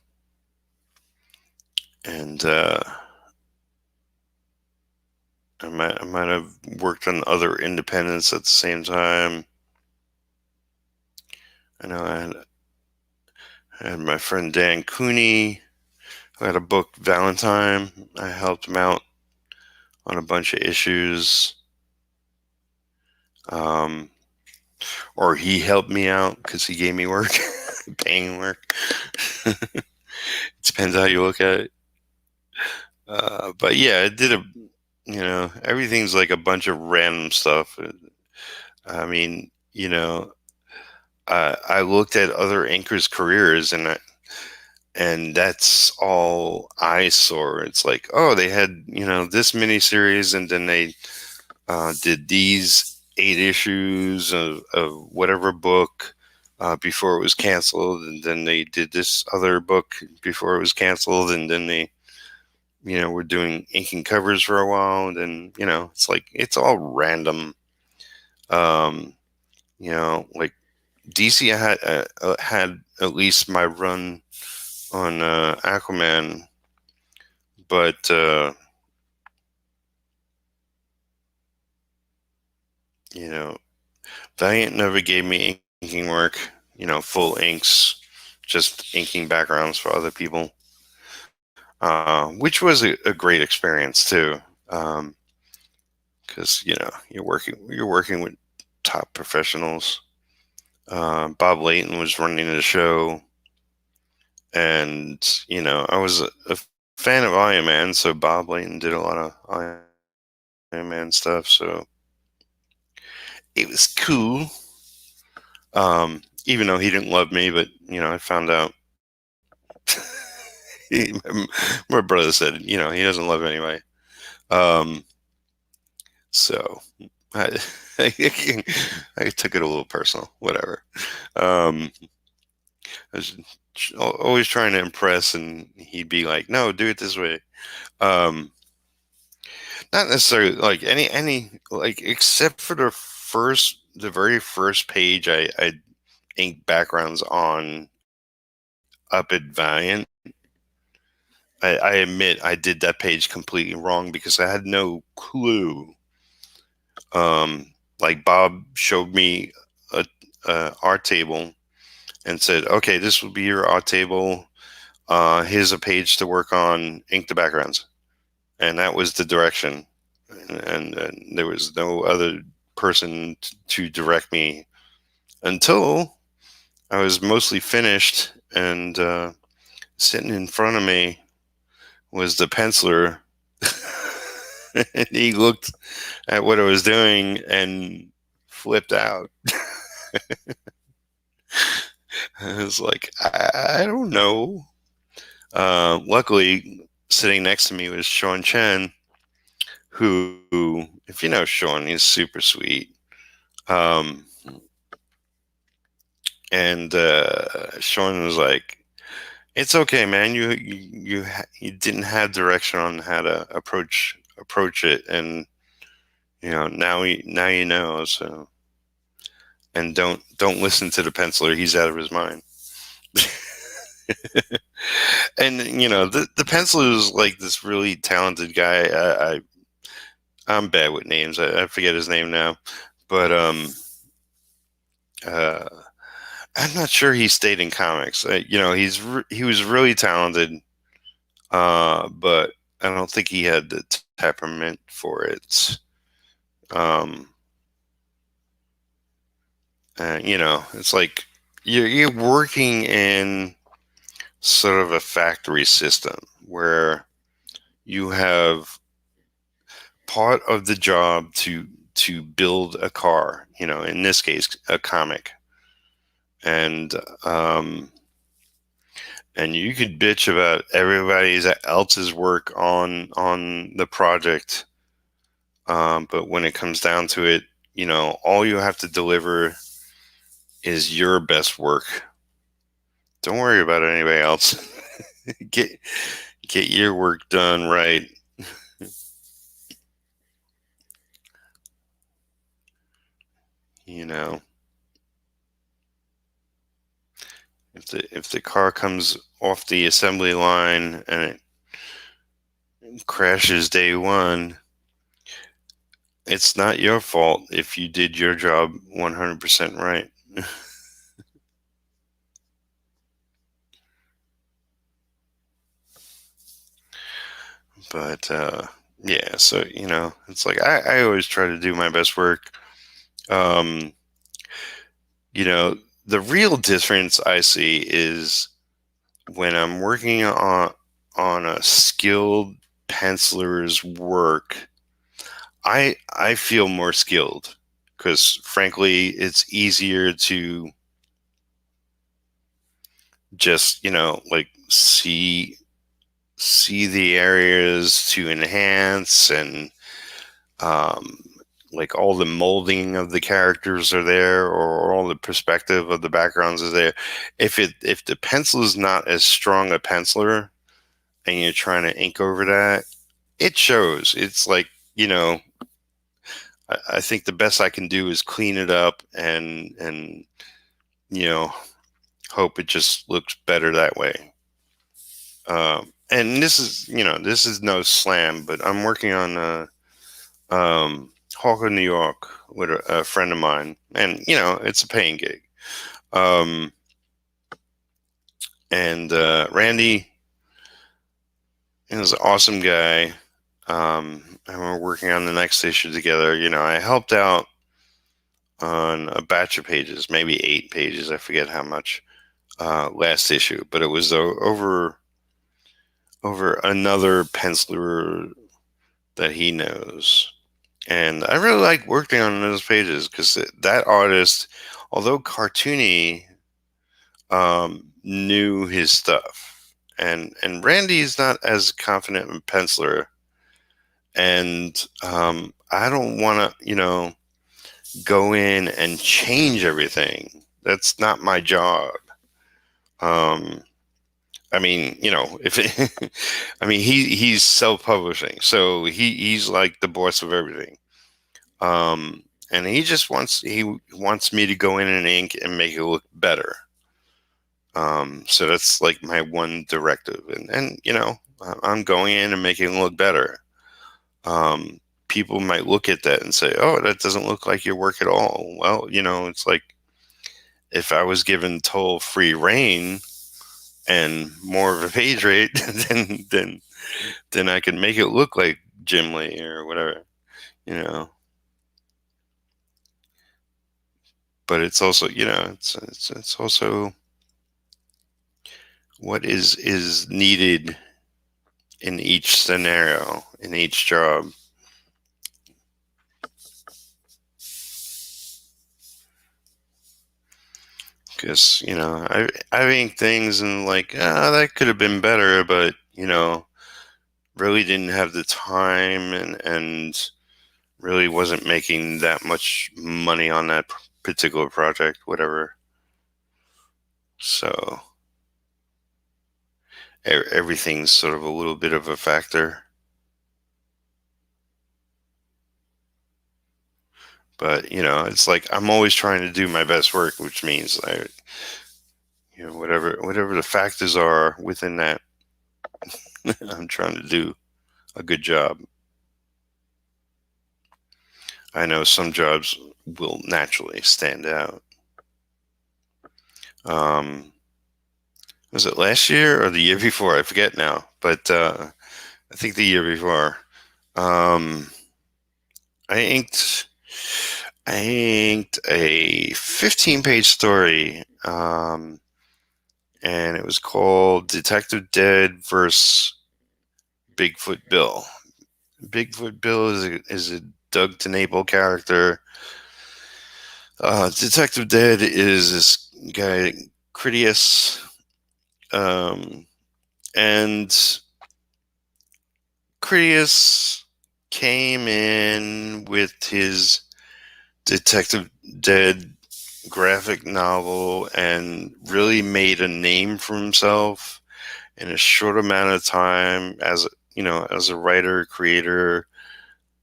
[SPEAKER 1] I might have worked on other independents at the same time. I know I had my friend Dan Cooney, who had a book, Valentine. I helped him out on a bunch of issues. Or he helped me out because he gave me work, paying work. Depends how you look at it. But yeah, it did everything's like a bunch of random stuff. I mean, I looked at other inkers' careers, and that's all I saw. It's like, oh, they had this miniseries, and then they did these 8 issues of whatever book before it was canceled, and then they did this other book before it was canceled, and then they were doing inking covers for a while, and then it's like it's all random. Like DC, I had at least my run on Aquaman, but Valiant never gave me inking work, full inks, just inking backgrounds for other people, which was a great experience too, because you're working with top professionals. Bob Layton was running the show, and I was a fan of Iron Man, so Bob Layton did a lot of Iron Man stuff, so it was cool. Even though he didn't love me, but I found out. My brother said, he doesn't love anyway. So I, I took it a little personal. Whatever. I was always trying to impress, and he'd be like, "No, do it this way." Not necessarily like any like except for the very first page I inked backgrounds on up at Valiant. I admit I did that page completely wrong because I had no clue. Like Bob showed me a art table and said, "Okay, this will be your art table. Here's a page to work on. Ink the backgrounds," and that was the direction. And there was no other person to direct me until I was mostly finished, and sitting in front of me was the penciler. And he looked at what I was doing and flipped out. I was like, I don't know. Luckily, sitting next to me was Sean Chen, who, if you know Sean, he's super sweet. Um, and Sean was like, "It's okay, man. You didn't have direction on how to approach it, and now you know. So, and don't listen to the penciler. He's out of his mind." And the penciler is like this really talented guy. I'm bad with names. I forget his name now, but uh, I'm not sure he stayed in comics. He was really talented, but I don't think he had the temperament for it. Um, it's like you're working in sort of a factory system where you have part of the job to build a car. In this case, a comic, and um, and you could bitch about everybody else's work on the project, but when it comes down to it, all you have to deliver is your best work. Don't worry about anybody else. get get your work done right. you know if the car comes off the assembly line and it crashes day one, it's not your fault if you did your job 100% right. But yeah, so it's like I always try to do my best work. Um, you know, the real difference I see is when I'm working on a skilled penciler's work. I feel more skilled because frankly, it's easier to just like see the areas to enhance, and um, like all the molding of the characters are there, or all the perspective of the backgrounds is there. If the pencil is not as strong a penciler and you're trying to ink over that, it shows. It's like, I think the best I can do is clean it up and you know hope it just looks better that way. And this is no slam, but I'm working on Hawk of New York with a friend of mine, and it's a paying gig. Um, and Randy is an awesome guy. And we're working on the next issue together. I helped out on a batch of pages, maybe 8 pages. I forget how much last issue, but it was over another penciler that he knows. And I really like working on those pages because that artist, although cartoony, knew his stuff. And Randy's not as confident a penciler, and I don't want to, go in and change everything. That's not my job. Um, I mean, if it, I mean, he's self-publishing, so he's like the boss of everything. And he wants me to go in and ink and make it look better. So that's like my one directive, and I'm going in and making it look better. People might look at that and say, "Oh, that doesn't look like your work at all." Well, it's like if I was given total free reign and more of a page rate, then I could make it look like Jim Lee or whatever, you know. But it's also, it's also what is needed in each scenario, in each job. Because, I've inked things and like, that could have been better, but, really didn't have the time and really wasn't making that much money on that particular project, whatever. So everything's sort of a little bit of a factor. But, it's like I'm always trying to do my best work, which means whatever the factors are within that, I'm trying to do a good job. I know some jobs will naturally stand out. Was it last year or the year before? I forget now, but I think the year before. Um, I inked a 15-page story, and it was called Detective Dead versus Bigfoot Bill. Bigfoot Bill is a Doug TenNapel character. Detective Dead is this guy Critias, and Critias came in with his Detective Dead graphic novel and really made a name for himself in a short amount of time as a writer, creator.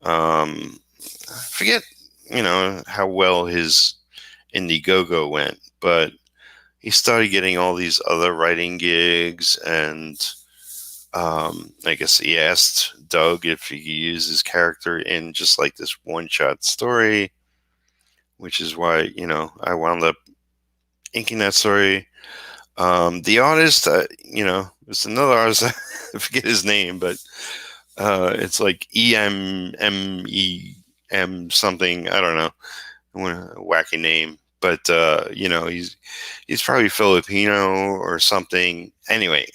[SPEAKER 1] I forget, how well his Indiegogo went, but he started getting all these other writing gigs, and I guess he asked Doug if he could use his character in just like this one-shot story, which is why, I wound up inking that story. The artist, it's another artist, I forget his name, but it's like EMMEM something, I don't know, a wacky name, but he's probably Filipino or something. Anyway,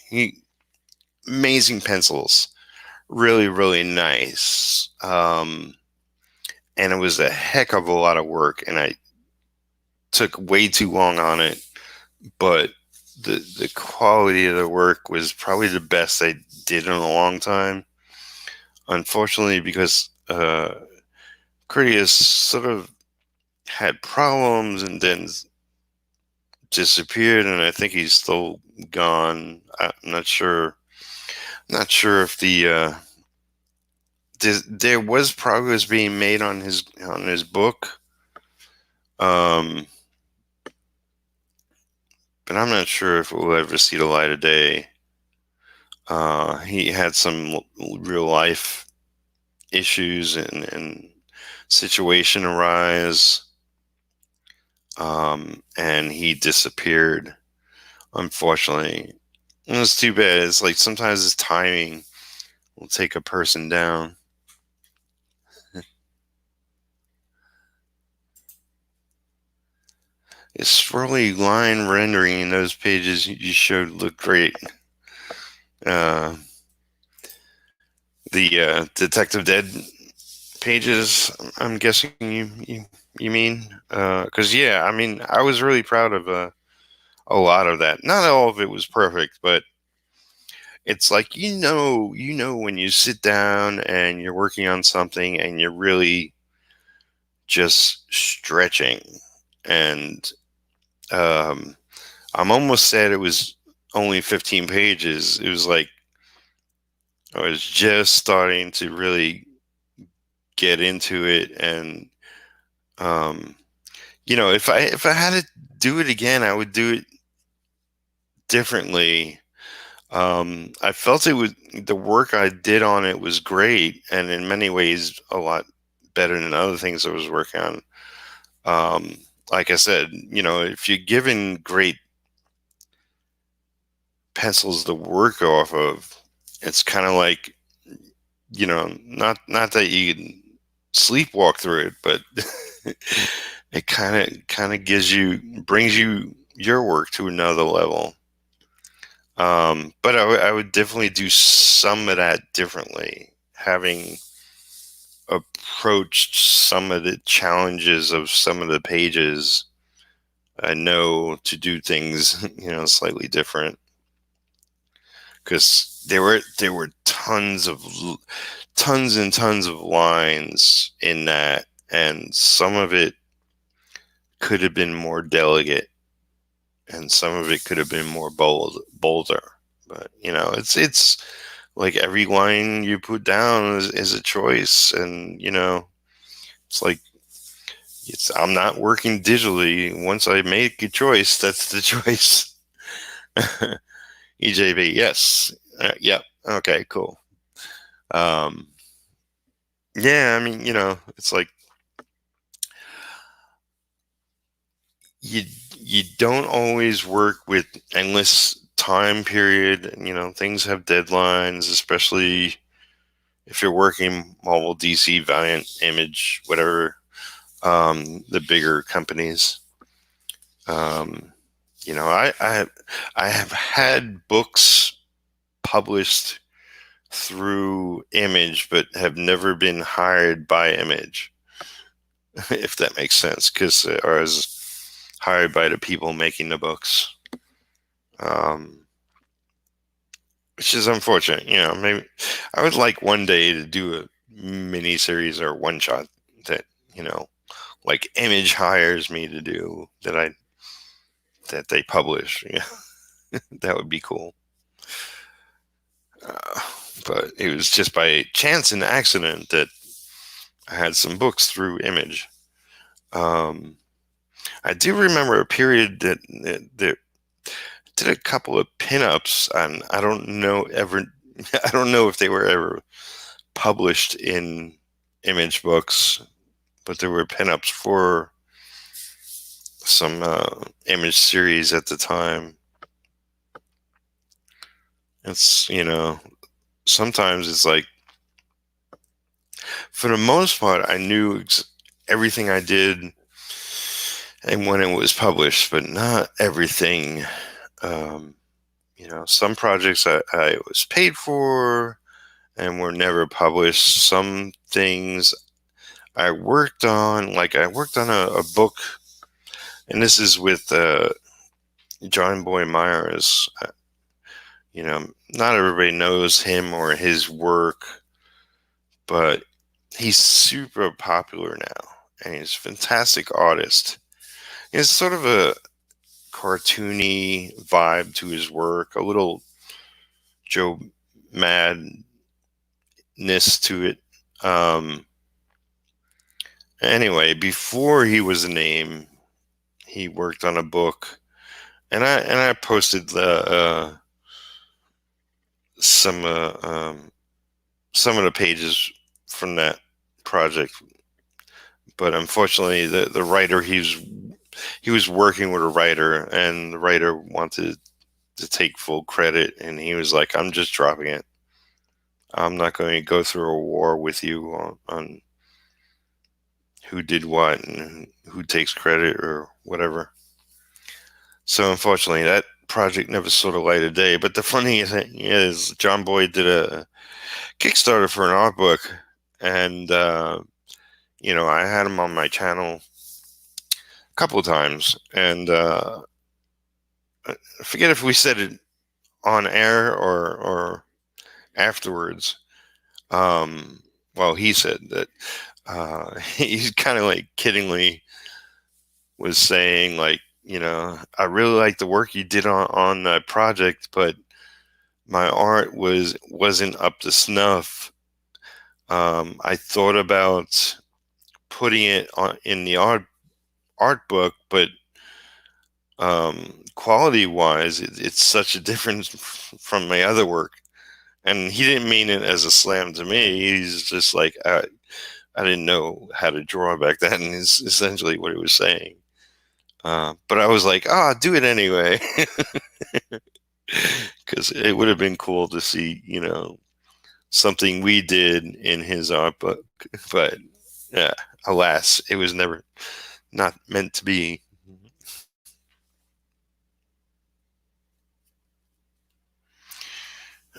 [SPEAKER 1] amazing pencils, really, really nice. And it was a heck of a lot of work, and I took way too long on it, but the quality of the work was probably the best I did in a long time. Unfortunately, because Critias sort of had problems and then disappeared, and I think he's still gone. I'm not sure. Not sure if there was progress being made on his book, um, but I'm not sure if it will ever see the light of day. He had some real life issues and situation arise, and he disappeared. Unfortunately, and it's too bad. It's like sometimes his timing will take a person down. His swirly line rendering in those pages you showed looked great. Uh, the Detective Dead pages, I'm guessing you mean? Because yeah, I mean, I was really proud of a lot of that. Not all of it was perfect, but it's like when you sit down and you're working on something and you're really just stretching, and I'm almost sad it was only 15 pages. It was like I was just starting to really get into it, and if I had to do it again, I would do it differently. I felt the work I did on it was great, and in many ways a lot better than other things I was working on. Like I said, if you're given great pencils to work off of, it's kind of like, not that you can sleepwalk through it, but it kind of brings your work to another level. But I would definitely do some of that differently, having approached some of the challenges of some of the pages I know to do things, slightly different, because there were tons and tons of lines in that, and some of it could have been more delicate, and some of it could have been more bolder. But it's like every line you put down is a choice, and it's like I'm not working digitally. Once I make a choice, that's the choice. EJB, yes, yep, okay, cool. Um, yeah, I mean, it's like you you don't always work with endless time period. Things have deadlines, especially if you're working mobile, DC, Valiant, Image, whatever, the bigger companies. Um, I have had books published through Image, but have never been hired by Image, if that makes sense, because I was hired by the people making the books, um, which is unfortunate. Maybe I would like one day to do a mini series or one shot that like Image hires me to do, that they publish. That would be cool. Uh, but it was just by chance and accident that I had some books through Image. Um, I do remember a period that did a couple of pinups, and I don't know ever. I don't know if they were ever published in Image books, but there were pinups for some Image series at the time. It's sometimes it's like, for the most part, I knew everything I did and when it was published, but not everything. Um, some projects I was paid for and were never published. Some things I worked on, like I worked on a book, and this is with John Boy Myers. Not everybody knows him or his work, but he's super popular now, and he's a fantastic artist. He's sort of a cartoony vibe to his work, a little Joe Madness to it. Anyway, before he was a name, he worked on a book, and I posted some some of the pages from that project. But unfortunately, the writer, he was working with a writer, and the writer wanted to take full credit, and he was like, "I'm just dropping it. I'm not going to go through a war with you on who did what and who takes credit or whatever." So unfortunately, that project never saw the light of day. But the funny thing is, John Boyd did a Kickstarter for an art book, and I had him on my channel a couple of times, and I forget if we said it on air or afterwards. Well, he said that he's kind of like kiddingly was saying, like, I really like the work you did on that project, but my art wasn't up to snuff. I thought about putting it in the art book, but quality wise, it's such a difference from my other work. And he didn't mean it as a slam to me. He's just like, I didn't know how to draw back then, is essentially what he was saying. But I was like, do it anyway. Because it would have been cool to see, something we did in his art book. But yeah, alas, it was never not meant to be.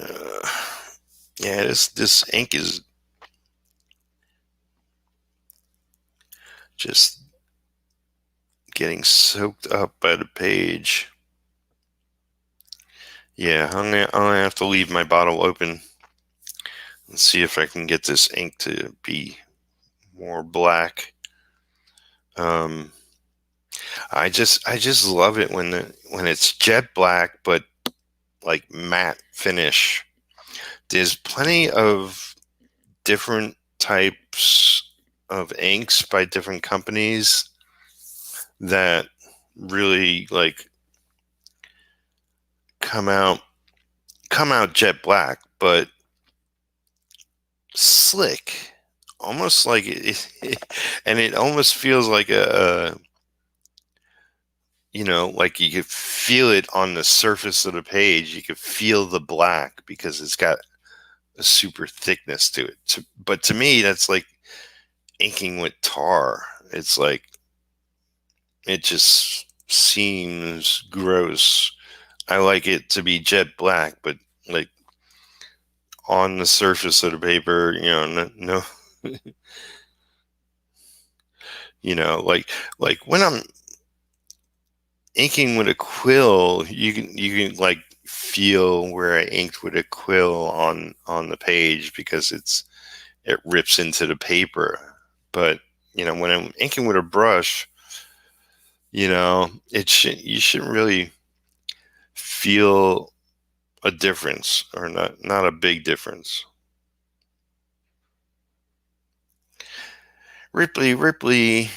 [SPEAKER 1] Uh, yeah, this ink is just getting soaked up by the page. Yeah, I'm gonna have to leave my bottle open and see if I can get this ink to be more black. Um, I just love it when it's jet black, but like matte finish. There's plenty of different types of inks by different companies that really like come out jet black, but slick, almost like and it almost feels like like you could feel it on the surface of the page. You could feel the black because it's got a super thickness to it. But to me, that's like inking with tar. It's like it just seems gross. I like it to be jet black, but like on the surface of the paper, no, like when I'm inking with a quill, you can like feel where I inked with a quill on the page because it rips into the paper. But when I'm inking with a brush, you shouldn't really feel a difference, or not a big difference. Ripley,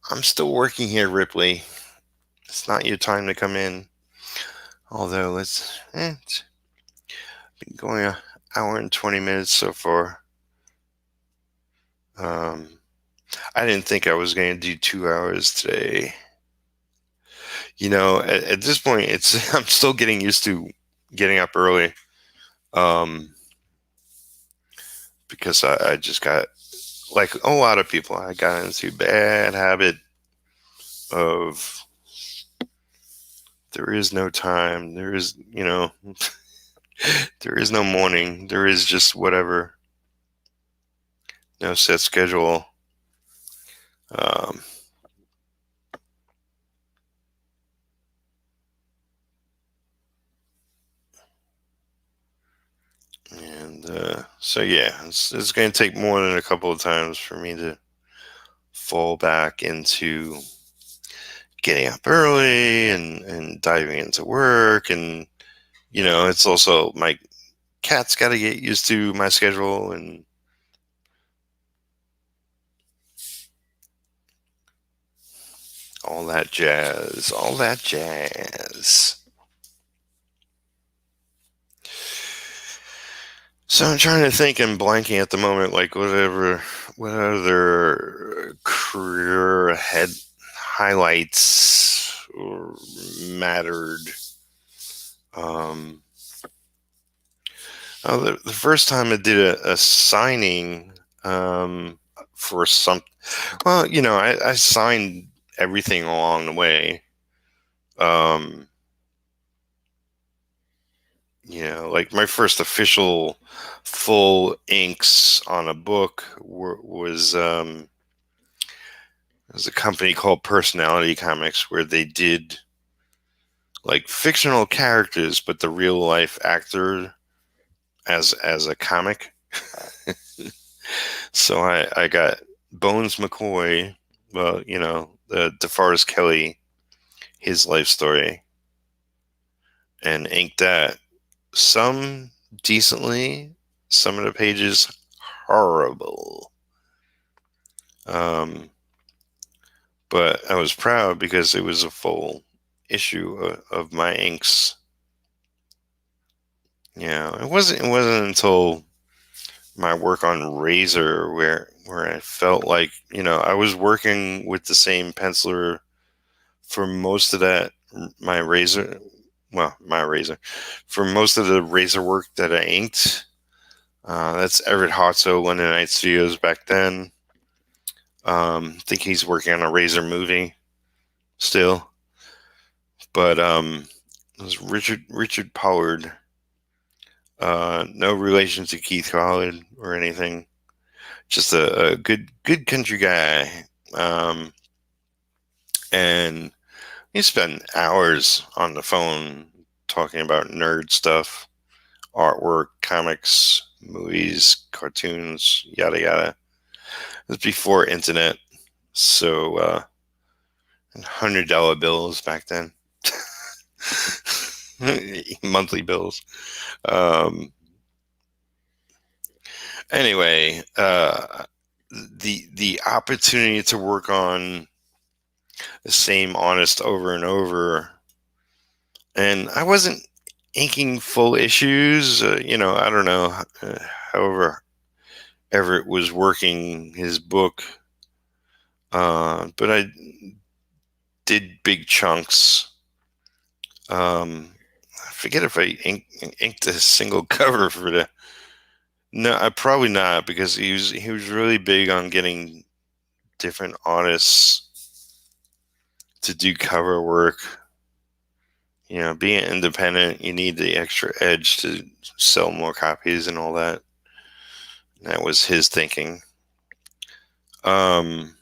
[SPEAKER 1] I'm still working here, Ripley. It's not your time to come in. Although it's been going an hour and 20 minutes so far. I didn't think I was going to do 2 hours today. At this point, I'm still getting used to getting up early. Because I just got, like a lot of people, I got into bad habit of there is no time. There is, there is no morning. There is just whatever. No set schedule. Um, and so yeah, it's going to take more than a couple of times for me to fall back into getting up early and diving into work. And it's also my cat's got to get used to my schedule and all that jazz. So I'm trying to think and blanking at the moment, like what other career highlights or mattered. Um, the first time I did a signing for some, well, I signed everything along the way. Um, like my first official full inks on a book was a company called Personality Comics, where they did like fictional characters, but the real life actor as a comic. So I got Bones McCoy, well, the DeForest Kelly, his life story, and inked that. Some decently, some of the pages horrible. But I was proud because it was a full issue of my inks. Yeah, it wasn't until my work on Razor where I felt like, I was working with the same penciler for most of that my Razor, my Razor, for most of the Razor work that I inked. That's Everett Hotso, London Night Studios back then. I think he's working on a Razor movie still. But it was Richard Pollard. No relation to Keith Collard or anything. just a good country guy. And we spent hours on the phone talking about nerd stuff, artwork, comics, movies, cartoons, yada yada. It was before internet, so $100 bills back then, monthly bills. Anyway, the opportunity to work on the same artist over and over, and I wasn't inking full issues. I don't know. However, Everett was working his book, but I did big chunks. I forget if I inked a single cover for the. No, I probably not, because he was really big on getting different artists to do cover work. Being independent, you need the extra edge to sell more copies and all that. That was his thinking. Anyway,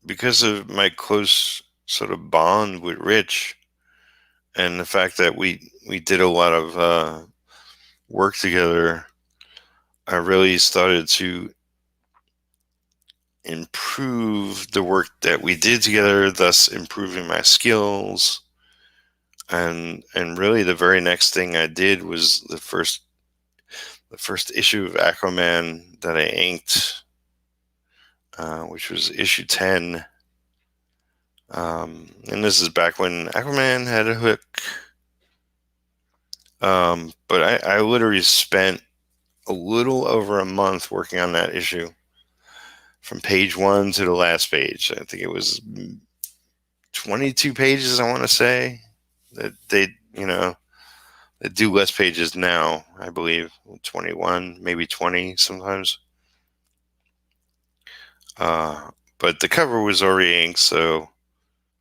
[SPEAKER 1] because of my close sort of bond with Rich, and the fact that we did a lot of work together, I really started to improve the work that we did together, thus improving my skills. And really, the very next thing I did was the first issue of Aquaman that I inked, which was issue 10. And this is back when Aquaman had a hook. But I literally spent a little over a month working on that issue, from page 1 to the last page. I think it was 22 pages, I want to say. That they do less pages now, I believe. 21, maybe 20 sometimes. But the cover was already inked, so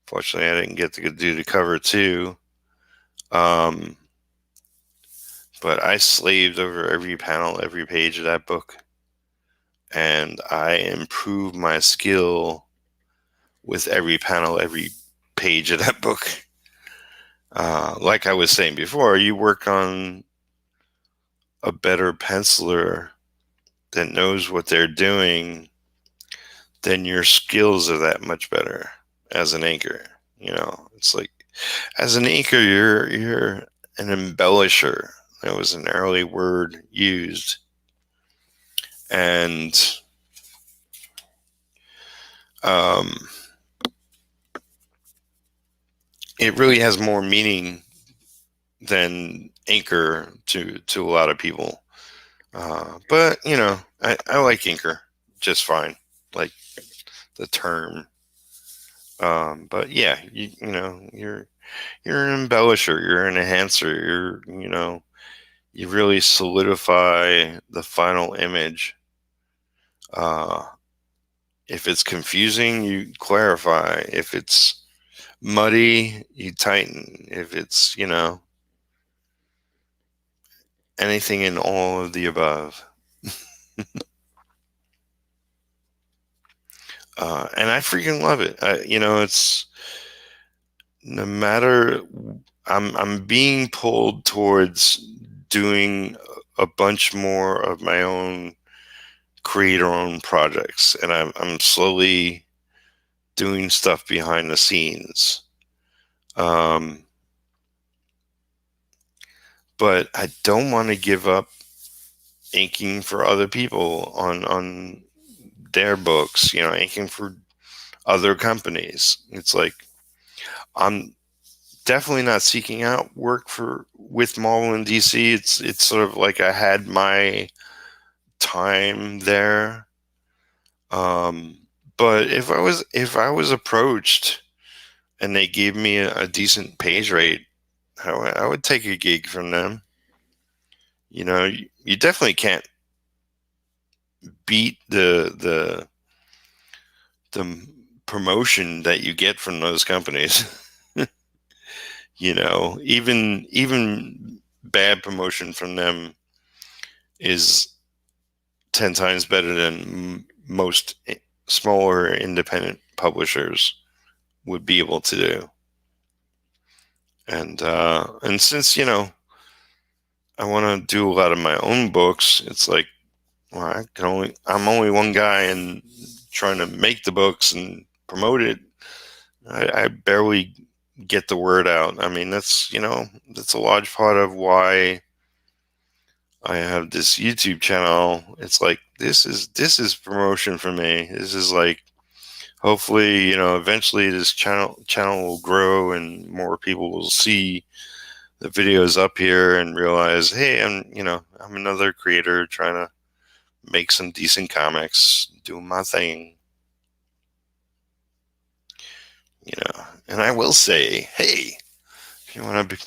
[SPEAKER 1] fortunately I didn't get to do the cover too. But I slaved over every panel, every page of that book, and I improved my skill with every panel, every page of that book. Like I was saying before, you work on a better penciler that knows what they're doing, then your skills are that much better as an inker. It's like, as an inker, you're an embellisher. That was an early word used, and it really has more meaning than inker to a lot of people. But I like inker just fine, like the term. But yeah, you're an embellisher, you're an enhancer, you really solidify the final image. If it's confusing, you clarify. If it's muddy, you tighten. If it's anything in all of the above. And I freaking love it. It's no matter. I'm being pulled towards doing a bunch more of my own creator-owned projects, and I'm slowly doing stuff behind the scenes. But I don't want to give up inking for other people on their books, inking for other companies. It's like, I'm definitely not seeking out work with Marvel and DC. It's sort of like I had my time there. But if I was approached and they gave me a decent page rate, I would take a gig from them. You definitely can't beat the promotion that you get from those companies. Even bad promotion from them is 10 times better than most smaller independent publishers would be able to do. And since, I want to do a lot of my own books, it's like, well, I'm only one guy and trying to make the books and promote it. I barely get the word out. I mean, that's a large part of why I have this YouTube channel. It's like this is promotion for me. This is like, hopefully, eventually this channel will grow and more people will see the videos up here and realize, hey, I'm another creator trying to make some decent comics, doing my thing. And I will say, hey, if you want to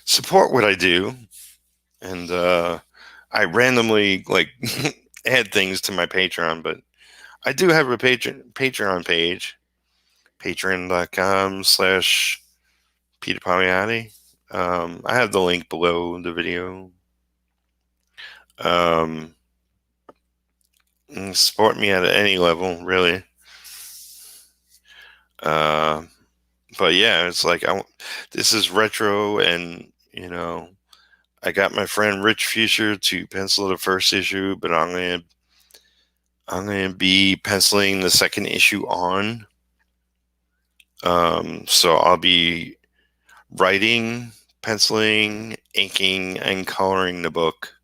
[SPEAKER 1] support what I do, and I randomly add things to my Patreon, but I do have a Patreon page, patreon.com/Peter Palmiotti. I have the link below the video. Support me at any level, really. But yeah, it's like this is retro, and I got my friend Rich Fuchsia to pencil the first issue, but I'm gonna be penciling the second issue on. So I'll be writing, penciling, inking, and coloring the book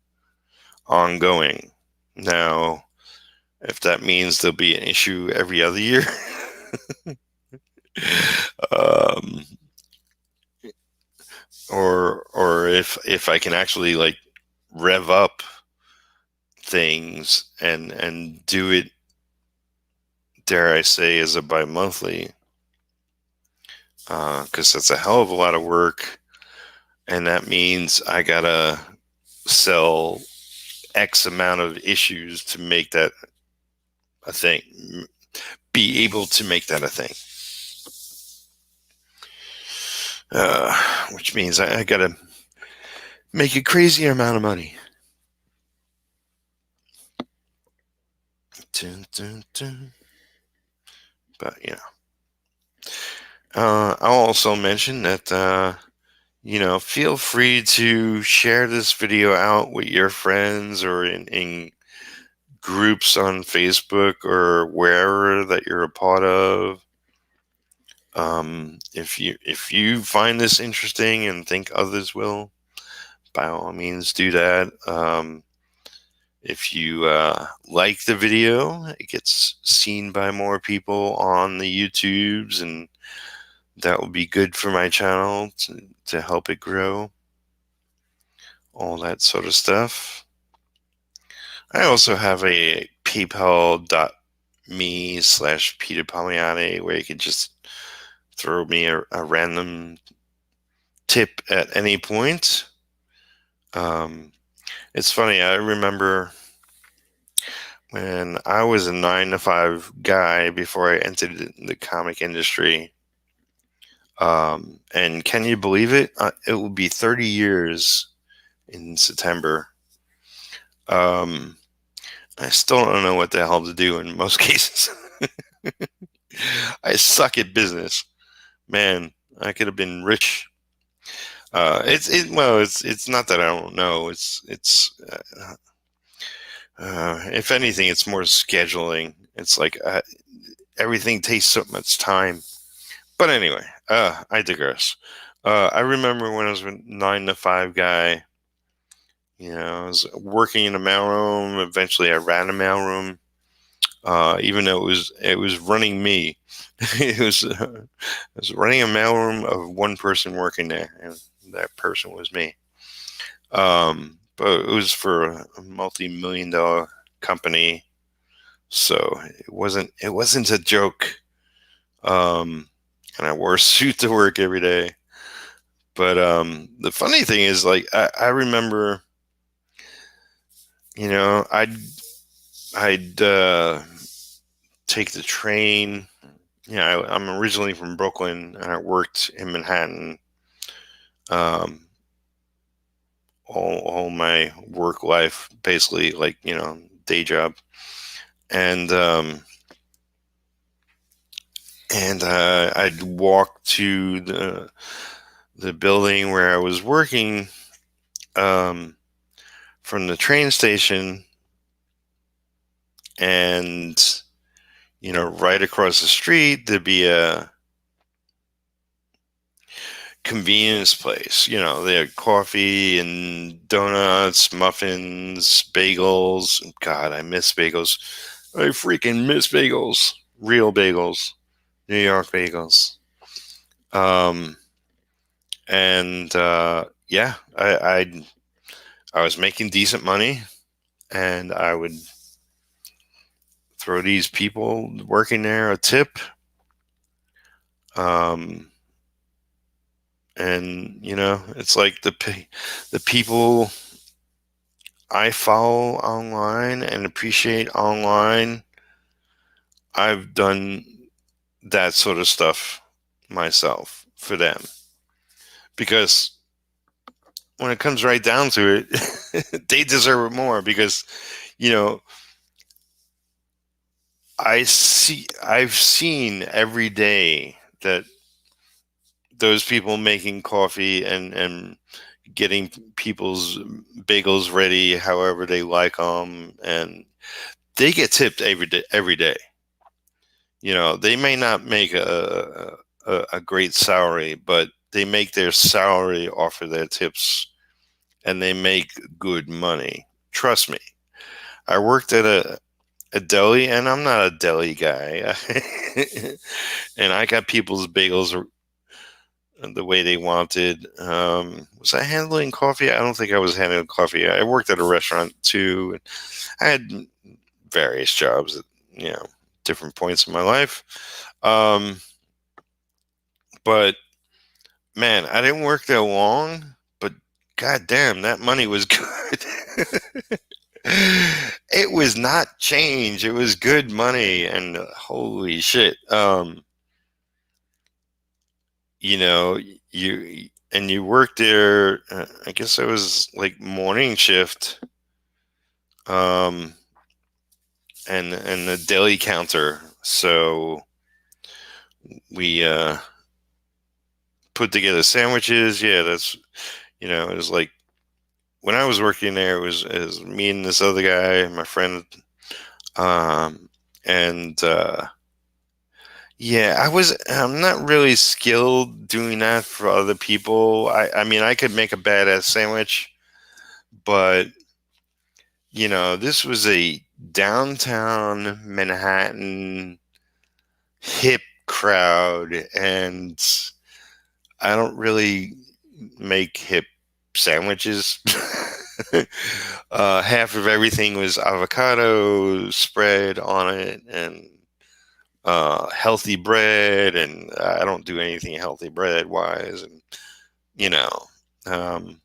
[SPEAKER 1] ongoing. Now, if that means there'll be an issue every other year, um, or if I can actually rev up things and do it, dare I say, as a bi-monthly, because that's a hell of a lot of work, and that means I gotta sell X amount of issues to make that a thing, be able to make that a thing. Which means I gotta make a crazy amount of money. Dun, dun, dun. But I'll also mention that feel free to share this video out with your friends or in groups on Facebook or wherever that you're a part of. If you find this interesting and think others will, by all means do that. If you like the video, it gets seen by more people on the YouTubes, and that will be good for my channel to help it grow. All that sort of stuff. I also have a paypal.me/Peter Palmiotti where you could just throw me a random tip at any point. It's funny, I remember when I was a 9-to-5 guy before I entered the comic industry. And can you believe it? It will be 30 years in September. I still don't know what the hell to do in most cases. I suck at business. Man, I could have been rich. It's not that I don't know. If anything, it's more scheduling. It's like everything takes so much time. But anyway, I digress. I remember when I was a 9-to-5 guy. I was working in a mailroom. Eventually, I ran a mailroom. Even though it was running me. it was running a mailroom of one person working there, and that person was me. But it was for a multi-million-dollar company, so it wasn't a joke. And I wore a suit to work every day. But the funny thing is, I remember, I'd take the train. I'm originally from Brooklyn, and I worked in Manhattan all my work life, basically, like, day job. And I'd walk to the building where I was working, um, from the train station, and right across the street there'd be a convenience place. They had coffee and donuts, muffins, bagels. God, I miss bagels. I freaking miss bagels. Real bagels. New York bagels. Um, and yeah, I was making decent money, and I would throw these people working there a tip. Um, and it's like the people I follow online and appreciate online. I've done that sort of stuff myself for them, because when it comes right down to it, they deserve it more, because you know I've seen every day that those people making coffee and getting people's bagels ready however they like them, and they get tipped every day. They may not make a great salary, but they make their salary off of their tips, and they make good money. Trust me. I worked at a deli, and I'm not a deli guy. And I got people's bagels the way they wanted. Was I handling coffee? I don't think I was handling coffee. I worked at a restaurant too. I had various jobs at different points in my life. But man, I didn't work there long. But god damn, that money was good. It was not change. It was good money, and holy shit. You know, you worked there. I guess it was like morning shift. Um, and the deli counter. So we put together sandwiches. Yeah, that's it was like when I was working there. It was me and this other guy, my friend, and yeah, I'm not really skilled doing that for other people. I mean, I could make a badass sandwich, but this was a downtown Manhattan hip crowd, and I don't really make hip sandwiches. Half of everything was avocado spread on it, and healthy bread, and I don't do anything healthy bread wise, and you know, um,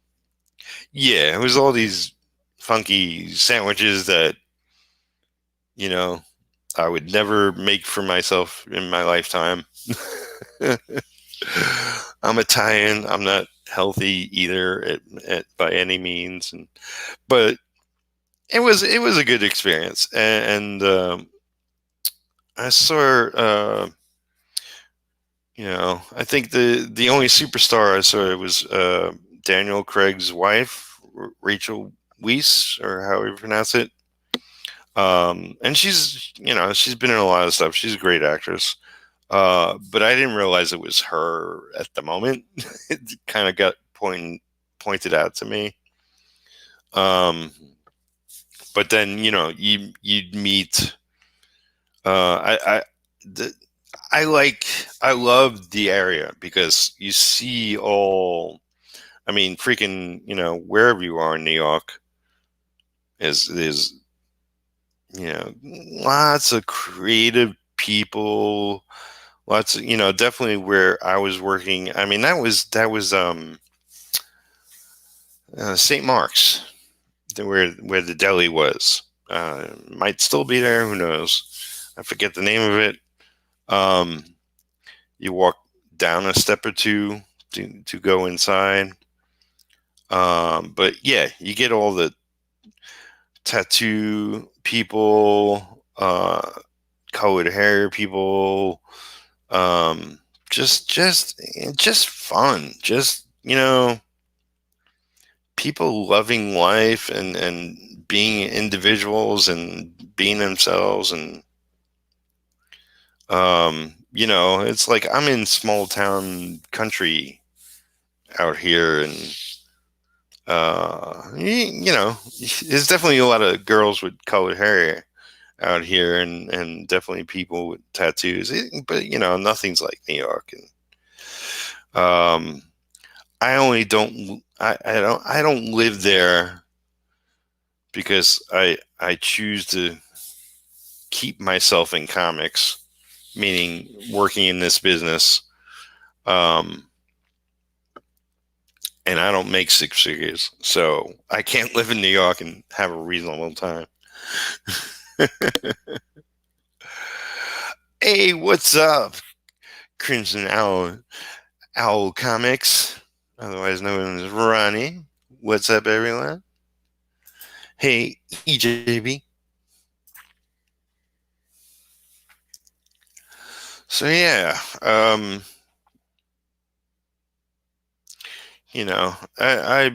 [SPEAKER 1] yeah, it was all these funky sandwiches that you know I would never make for myself in my lifetime. I'm Italian. I'm not healthy either by any means, but it was a good experience, and I saw. I think the only superstar I saw was Daniel Craig's wife, Rachel Weisz, or however you pronounce it. And she's been in a lot of stuff. She's a great actress. But I didn't realize it was her at the moment. It kind of got pointed out to me. Um, but then you'd meet. I the, I love the area because you see all. I mean, freaking, wherever you are in New York is lots of creative people. Lots of, definitely where I was working. I mean, that was St. Mark's, where the deli was. Might still be there. Who knows? I forget the name of it. Um, you walk down a step or two to go inside. But yeah, you get all the tattoo people, colored hair people, um, just fun. Just, people loving life and being individuals and being themselves. And it's like I'm in small town country out here, and there's definitely a lot of girls with colored hair out here, and definitely people with tattoos. But nothing's like New York. And um, I don't live there because I choose to keep myself in comics, meaning working in this business. Um, and I don't make six figures, so I can't live in New York and have a reasonable time. Hey, what's up, Crimson Owl Comics, otherwise known as Ronnie? What's up, everyone? Hey, EJB. So yeah, I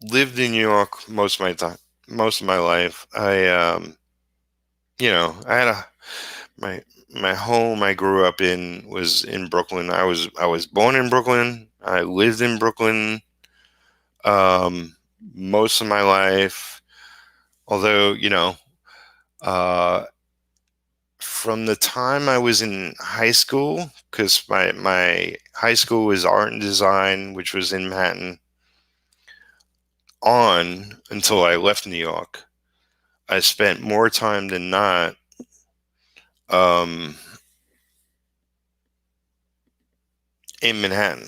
[SPEAKER 1] lived in New York most of my life. I had my home I grew up in was in Brooklyn. I was born in Brooklyn. I lived in Brooklyn most of my life. Although, uh, from the time I was in high school, because my high school was art and design, which was in Manhattan, on until I left New York, I spent more time than not um, in Manhattan,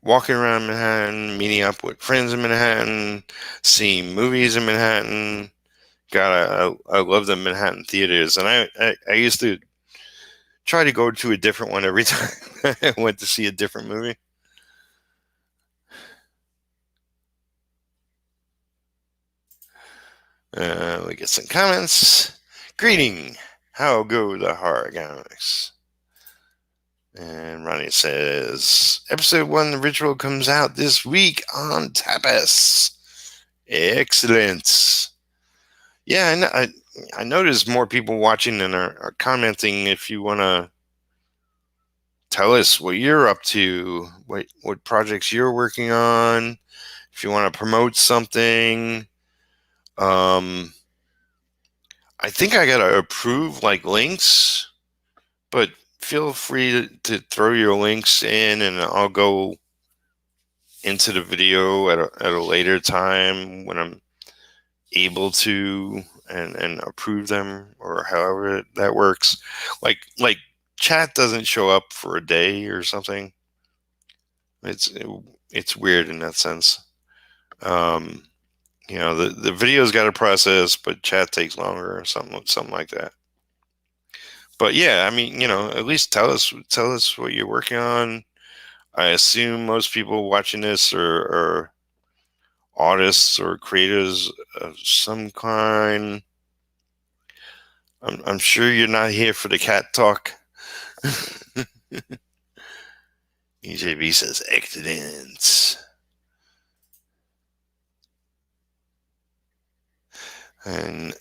[SPEAKER 1] walking around Manhattan, meeting up with friends in Manhattan, seeing movies in Manhattan. God, I love the Manhattan theaters, and I used to try to go to a different one every time I went to see a different movie. We get some comments. Greeting. How go the horror comics? And Ronnie says, episode 1, The Ritual, comes out this week on Tapas. Excellent. Yeah, I noticed more people watching and are commenting. If you want to tell us what you're up to, what projects you're working on, if you want to promote something. I think I got to approve like links, but feel free to throw your links in, and I'll go into the video at a later time when I'm able to, and approve them, or however that works. Like chat doesn't show up for a day or something. It's weird in that sense. Um, the video's got a process, but chat takes longer, or something like that. But yeah, I mean, at least tell us what you're working on. I assume most people watching this are artists or creators of some kind. I'm sure you're not here for the cat talk. EJB says excellent. And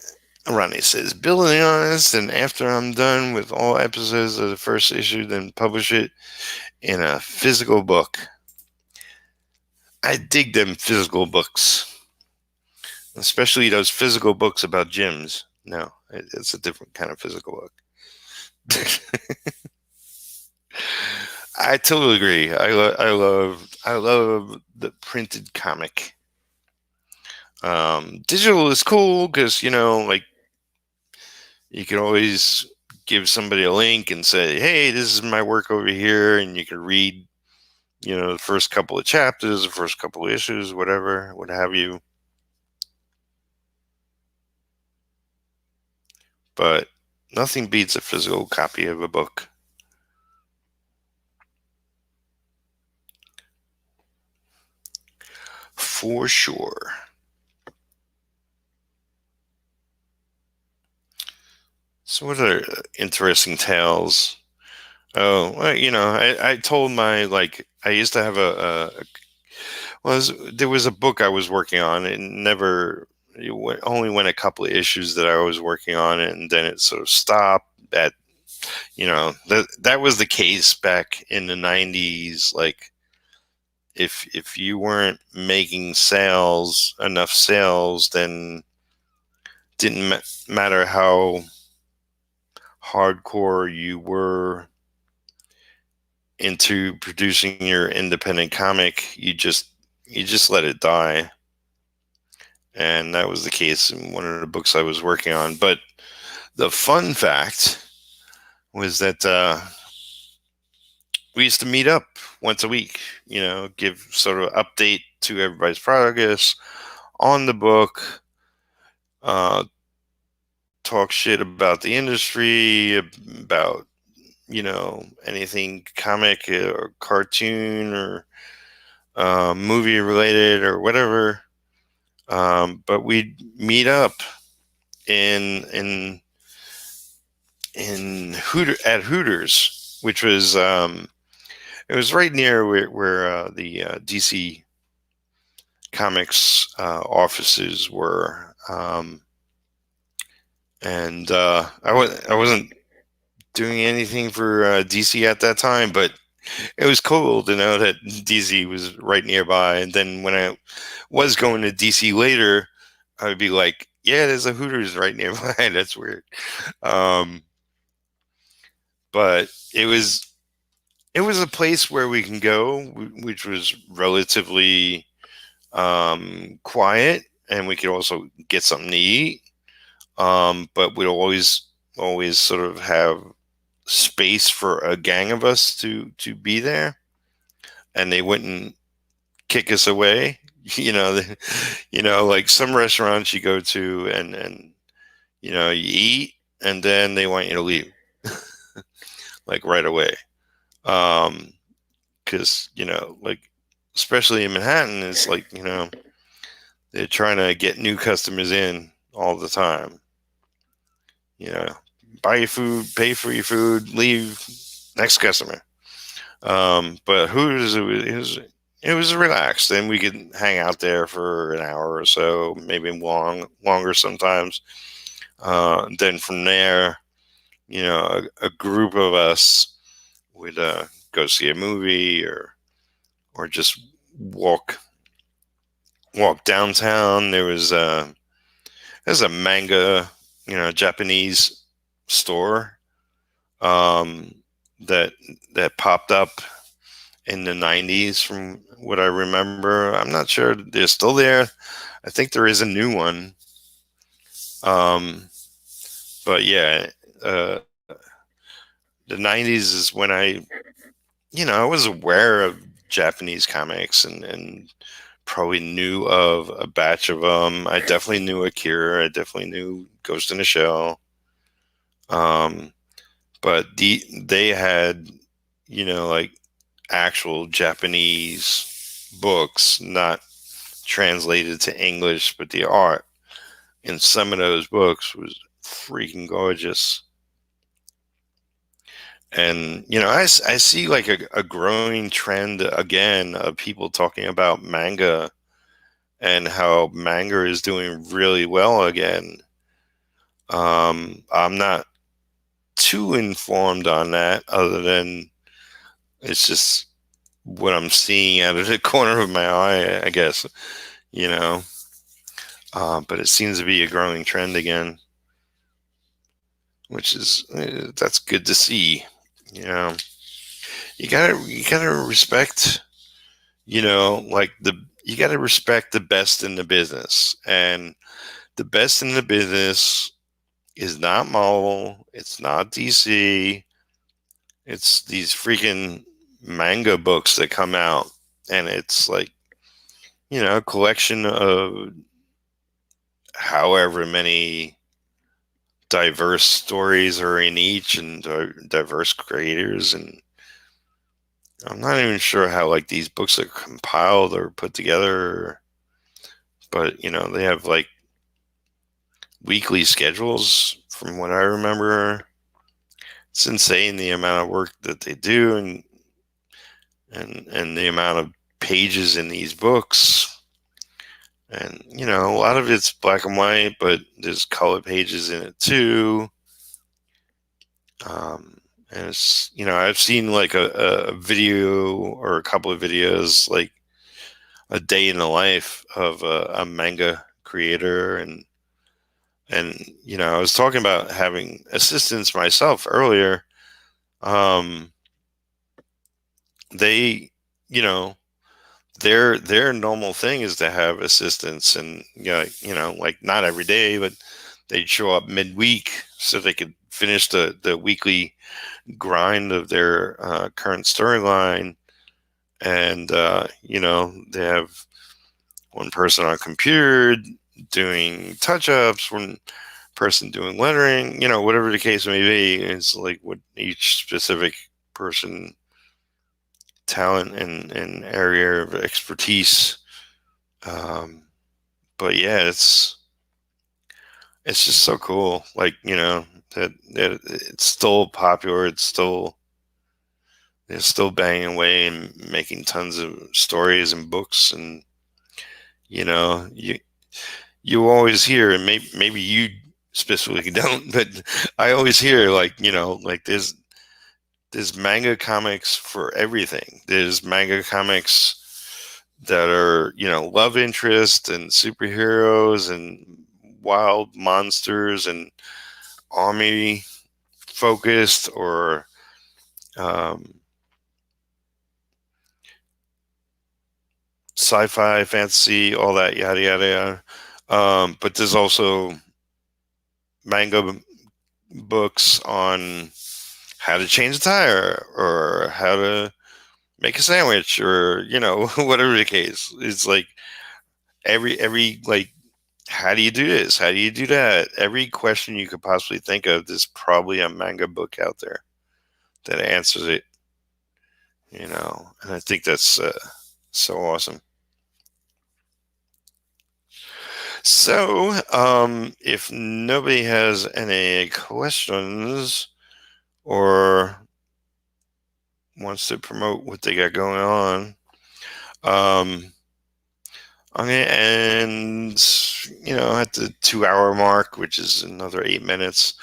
[SPEAKER 1] Ronnie says, building honest, and after I'm done with all episodes of the first issue, then publish it in a physical book. I dig them physical books, especially those physical books about gyms. No, it's a different kind of physical book. I totally agree. I love the printed comic. Digital is cool because like you can always give somebody a link and say, "Hey, this is my work over here," and you can read, the first couple of chapters, the first couple of issues, whatever, what have you. But nothing beats a physical copy of a book. for sure. So what are interesting tales? Oh, well, I told my, like, I used to have there was a book I was working on, and only went a couple of issues that I was working on, and then it sort of stopped at, that was the case back in the 90s. Like, if you weren't making enough sales, then didn't matter how hardcore you were into producing your independent comic, you just let it die. And that was the case in one of the books I was working on. But the fun fact was that we used to meet up once a week, give sort of update to everybody's progress on the book, uh, talk shit about the industry, about, anything comic or cartoon or movie related or whatever. But we'd meet up in at Hooters, which was it was right near where the DC Comics offices were, and I wasn't doing anything for DC at that time, but it was cool to know that DC was right nearby. And then when I was going to DC later, I would be like, "Yeah, there's a Hooters right nearby." That's weird. Um, but it was a place where we can go, which was relatively quiet, and we could also get something to eat. But we'd always sort of have space for a gang of us to be there, and they wouldn't kick us away. Like some restaurants you go to, and you eat, and then they want you to leave, like right away. Because like, especially in Manhattan, it's like, they're trying to get new customers in all the time. You know, buy your food, pay for your food, leave, next customer. But Hooters, it was relaxed, and we could hang out there for an hour or so, maybe longer sometimes. Then from there, a group of us would go see a movie, or just walk downtown. There's a manga, Japanese store, um, that popped up in the 90s, from what I remember. I'm not sure they're still there. I think there is a new one. Um, but yeah, uh, the 90s is when I was aware of Japanese comics, and probably knew of a batch of them. I definitely knew Akira. I definitely knew Ghost in the Shell. Um, but they had, like, actual Japanese books, not translated to English, but the art in some of those books was freaking gorgeous. And I see like a growing trend again of people talking about manga, and how manga is doing really well again. I'm not too informed on that, other than it's just what I'm seeing out of the corner of my eye, I guess. you know. But it seems to be a growing trend again, which is that's good to see. You know, you gotta respect. Like you gotta respect the best in the business, and the best in the business is not Marvel, it's not DC, it's these freaking manga books that come out, and it's like, a collection of however many diverse stories are in each, and diverse creators. And I'm not even sure how, like, these books are compiled or put together. but they have like weekly schedules from what I remember. It's insane the amount of work that they do, and the amount of pages in these books. And a lot of it's black and white, but there's color pages in it too. And it's I've seen like a video or a couple of videos, like a day in the life of a manga creator. And I was talking about having assistants myself earlier. um they you know their normal thing is to have assistants, and like not every day, but they'd show up midweek so they could finish the weekly grind of their current storyline. And they have one person on computer doing touch-ups, one person doing lettering, whatever the case may be. It's like what each specific person talent and area of expertise. But yeah, it's just so cool. Like that it's still popular. It's still banging away and making tons of stories and books. And you always hear, and maybe you specifically don't, but I always hear like like there's manga comics for everything. There's manga comics that are love interest and superheroes and wild monsters and army focused, or um, sci-fi, fantasy, all that yada yada yada. But there's also manga books on how to change a tire, or how to make a sandwich, or whatever the case. It's like every like, how do you do this? How do you do that? Every question you could possibly think of, there's probably a manga book out there that answers it. And I think that's so awesome. So, if nobody has any questions or wants to promote what they got going on, I'm gonna end, at the 2 hour mark, which is another 8 minutes.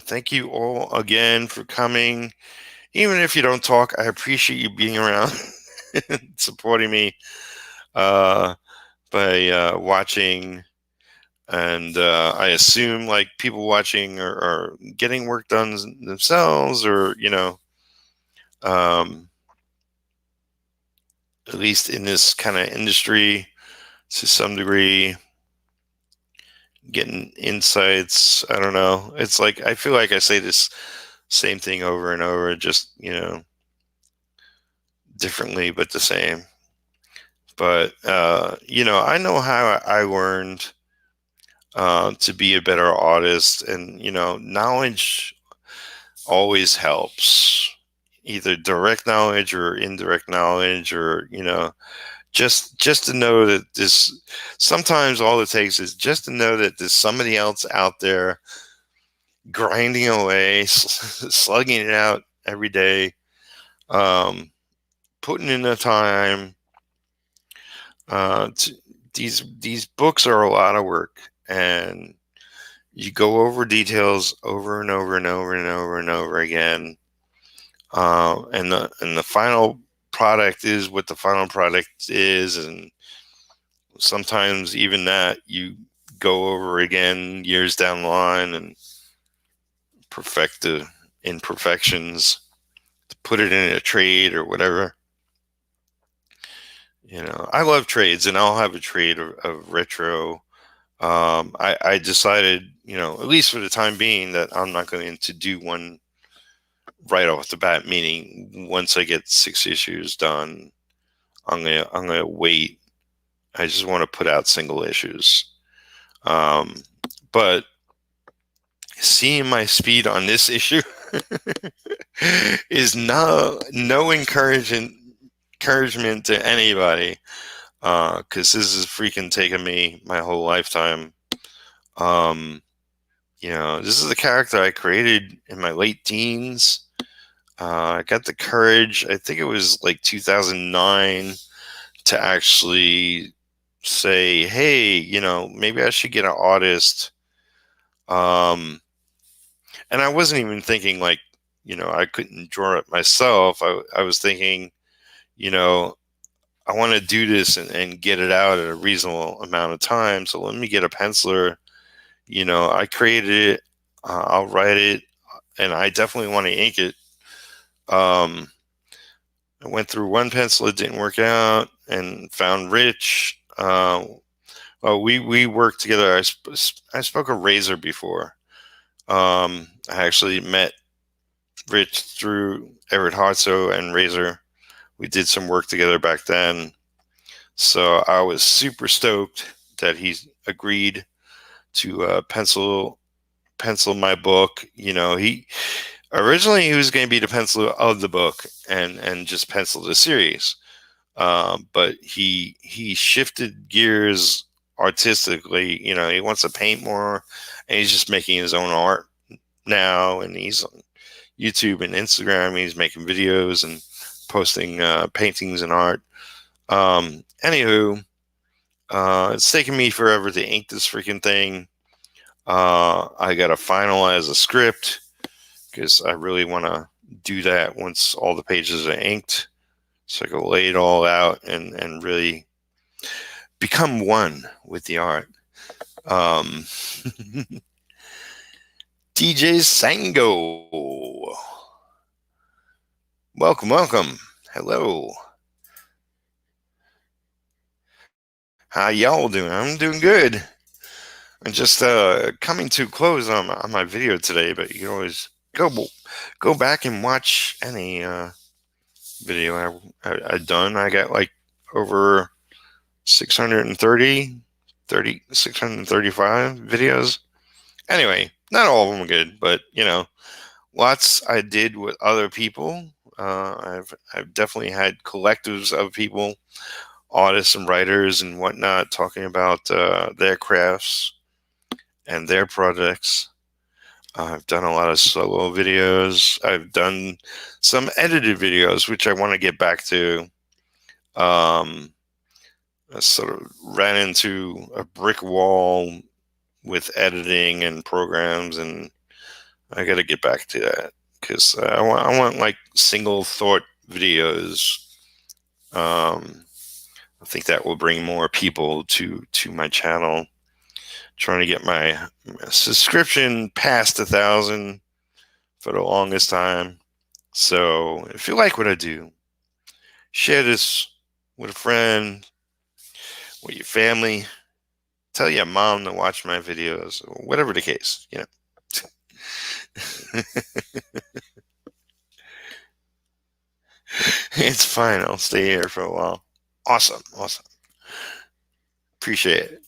[SPEAKER 1] Thank you all again for coming. Even if you don't talk, I appreciate you being around, supporting me by watching. And I assume like people watching are getting work done themselves, or um, at least in this kind of industry to some degree, getting insights. I don't know. It's like I feel like I say this same thing over and over, just differently but the same. But I know how I learned to be a better artist, and knowledge always helps, either direct knowledge or indirect knowledge, or just to know that this, sometimes all it takes is just to know that there's somebody else out there grinding away, slugging it out every day, putting in the time. These books are a lot of work, and you go over details over and over and over and over and over again. And the final product is what the final product is, and sometimes even that you go over again years down the line and perfect the imperfections, to put it in a trade or whatever. I love trades, and I'll have a trade of retro. I decided, at least for the time being, that I'm not going to do one right off the bat. Meaning, once I get 6 issues done, I'm gonna wait. I just want to put out single issues. But seeing my speed on this issue is no encouragement encouragement to anybody, because this has freaking taken me my whole lifetime. Um, this is the character I created in my late teens. I got the courage, I think it was like 2009, to actually say, hey, maybe I should get an artist. And I wasn't even thinking like, I couldn't draw it myself. I was thinking, you know, I want to do this and get it out at a reasonable amount of time. So let me get a penciler. I created it. I'll write it, and I definitely want to ink it. I went through one pencil, it didn't work out, and found Rich. Well, we worked together. I spoke of Razor before. I actually met Rich through Everett Hartso and Razor. We did some work together back then. So I was super stoked that he agreed to pencil my book. He originally he was going to be the penciler of the book and just pencil the series. But he shifted gears artistically. He wants to paint more, and he's just making his own art now. And he's on YouTube and Instagram. He's making videos and posting paintings and art. Anywho, it's taken me forever to ink this freaking thing. I got to finalize a script because I really want to do that once all the pages are inked, so I can lay it all out and really become one with the art. DJ Sango, welcome. Hello. How y'all doing? I'm doing good. I'm just coming to close on my video today, but you can always go back and watch any video I done. I got like over 635 videos. Anyway, not all of them are good, but lots I did with other people. I've definitely had collectives of people, artists and writers and whatnot, talking about their crafts and their projects. I've done a lot of solo videos. I've done some edited videos, which I want to get back to. I sort of ran into a brick wall with editing and programs, and I got to get back to that because I want like single thought videos. I think that will bring more people to my channel. Trying to get my subscription past 1,000 for the longest time. So if you like what I do, share this with a friend, with your family. Tell your mom to watch my videos, or whatever the case. It's fine. I'll stay here for a while. Awesome. Appreciate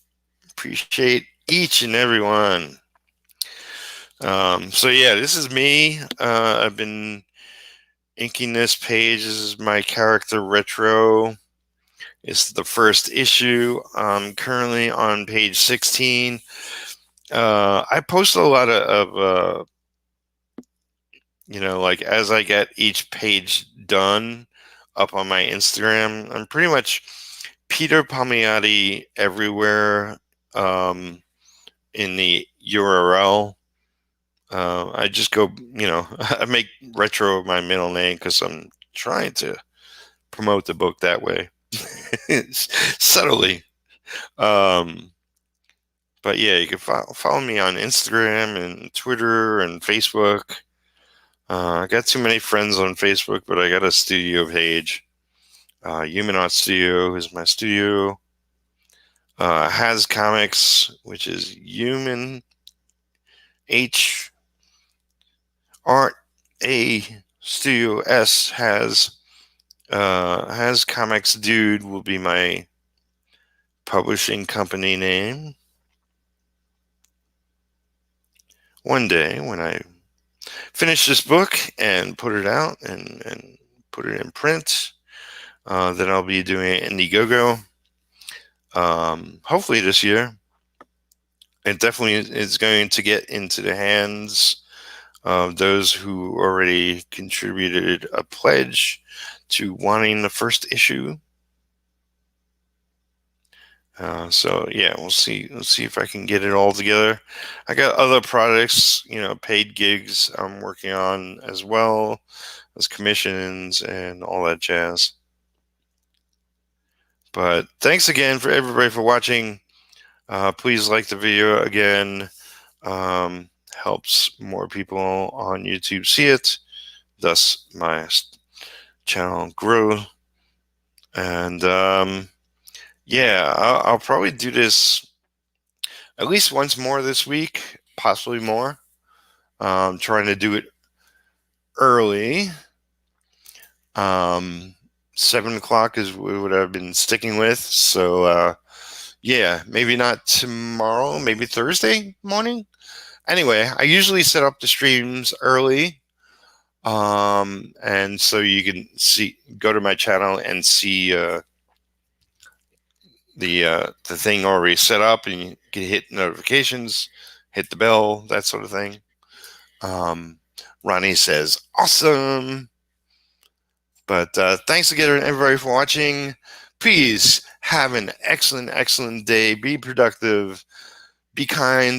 [SPEAKER 1] each and every one. So yeah, this is me. I've been inking this page. This is my character retro. It's the first issue. I'm currently on page 16. I post a lot of like as I get each page done up on my Instagram. I'm pretty much Peter Palmiotti everywhere in the URL. I just go, I make retro my middle name because I'm trying to promote the book that way. Subtly. But yeah, you can follow me on Instagram and Twitter and Facebook. I got too many friends on Facebook, but I got a studio page. Human Art Studio is my studio. Has Comics, which is Human H Art A Studio S has Comics Dude will be my publishing company name. One day when I finish this book and put it out and put it in print, Then I'll be doing Indiegogo. Hopefully this year. It definitely is going to get into the hands of those who already contributed a pledge to wanting the first issue. So yeah, we'll see. Let's see if I can get it all together. I got other projects, paid gigs I'm working on as well as commissions and all that jazz. But thanks again for everybody for watching. Please like the video again. Helps more people on YouTube see it, thus my channel grow. And yeah, I'll probably do this at least once more this week, possibly more. Trying to do it early. 7 o'clock is what I've been sticking with. So yeah, maybe not tomorrow, maybe Thursday morning. Anyway, I usually set up the streams early. And so you can go to my channel and see the thing already set up, and you can hit notifications, hit the bell, that sort of thing. Ronnie says, awesome. But thanks again, everybody, for watching. Please have an excellent, excellent day. Be productive. Be kind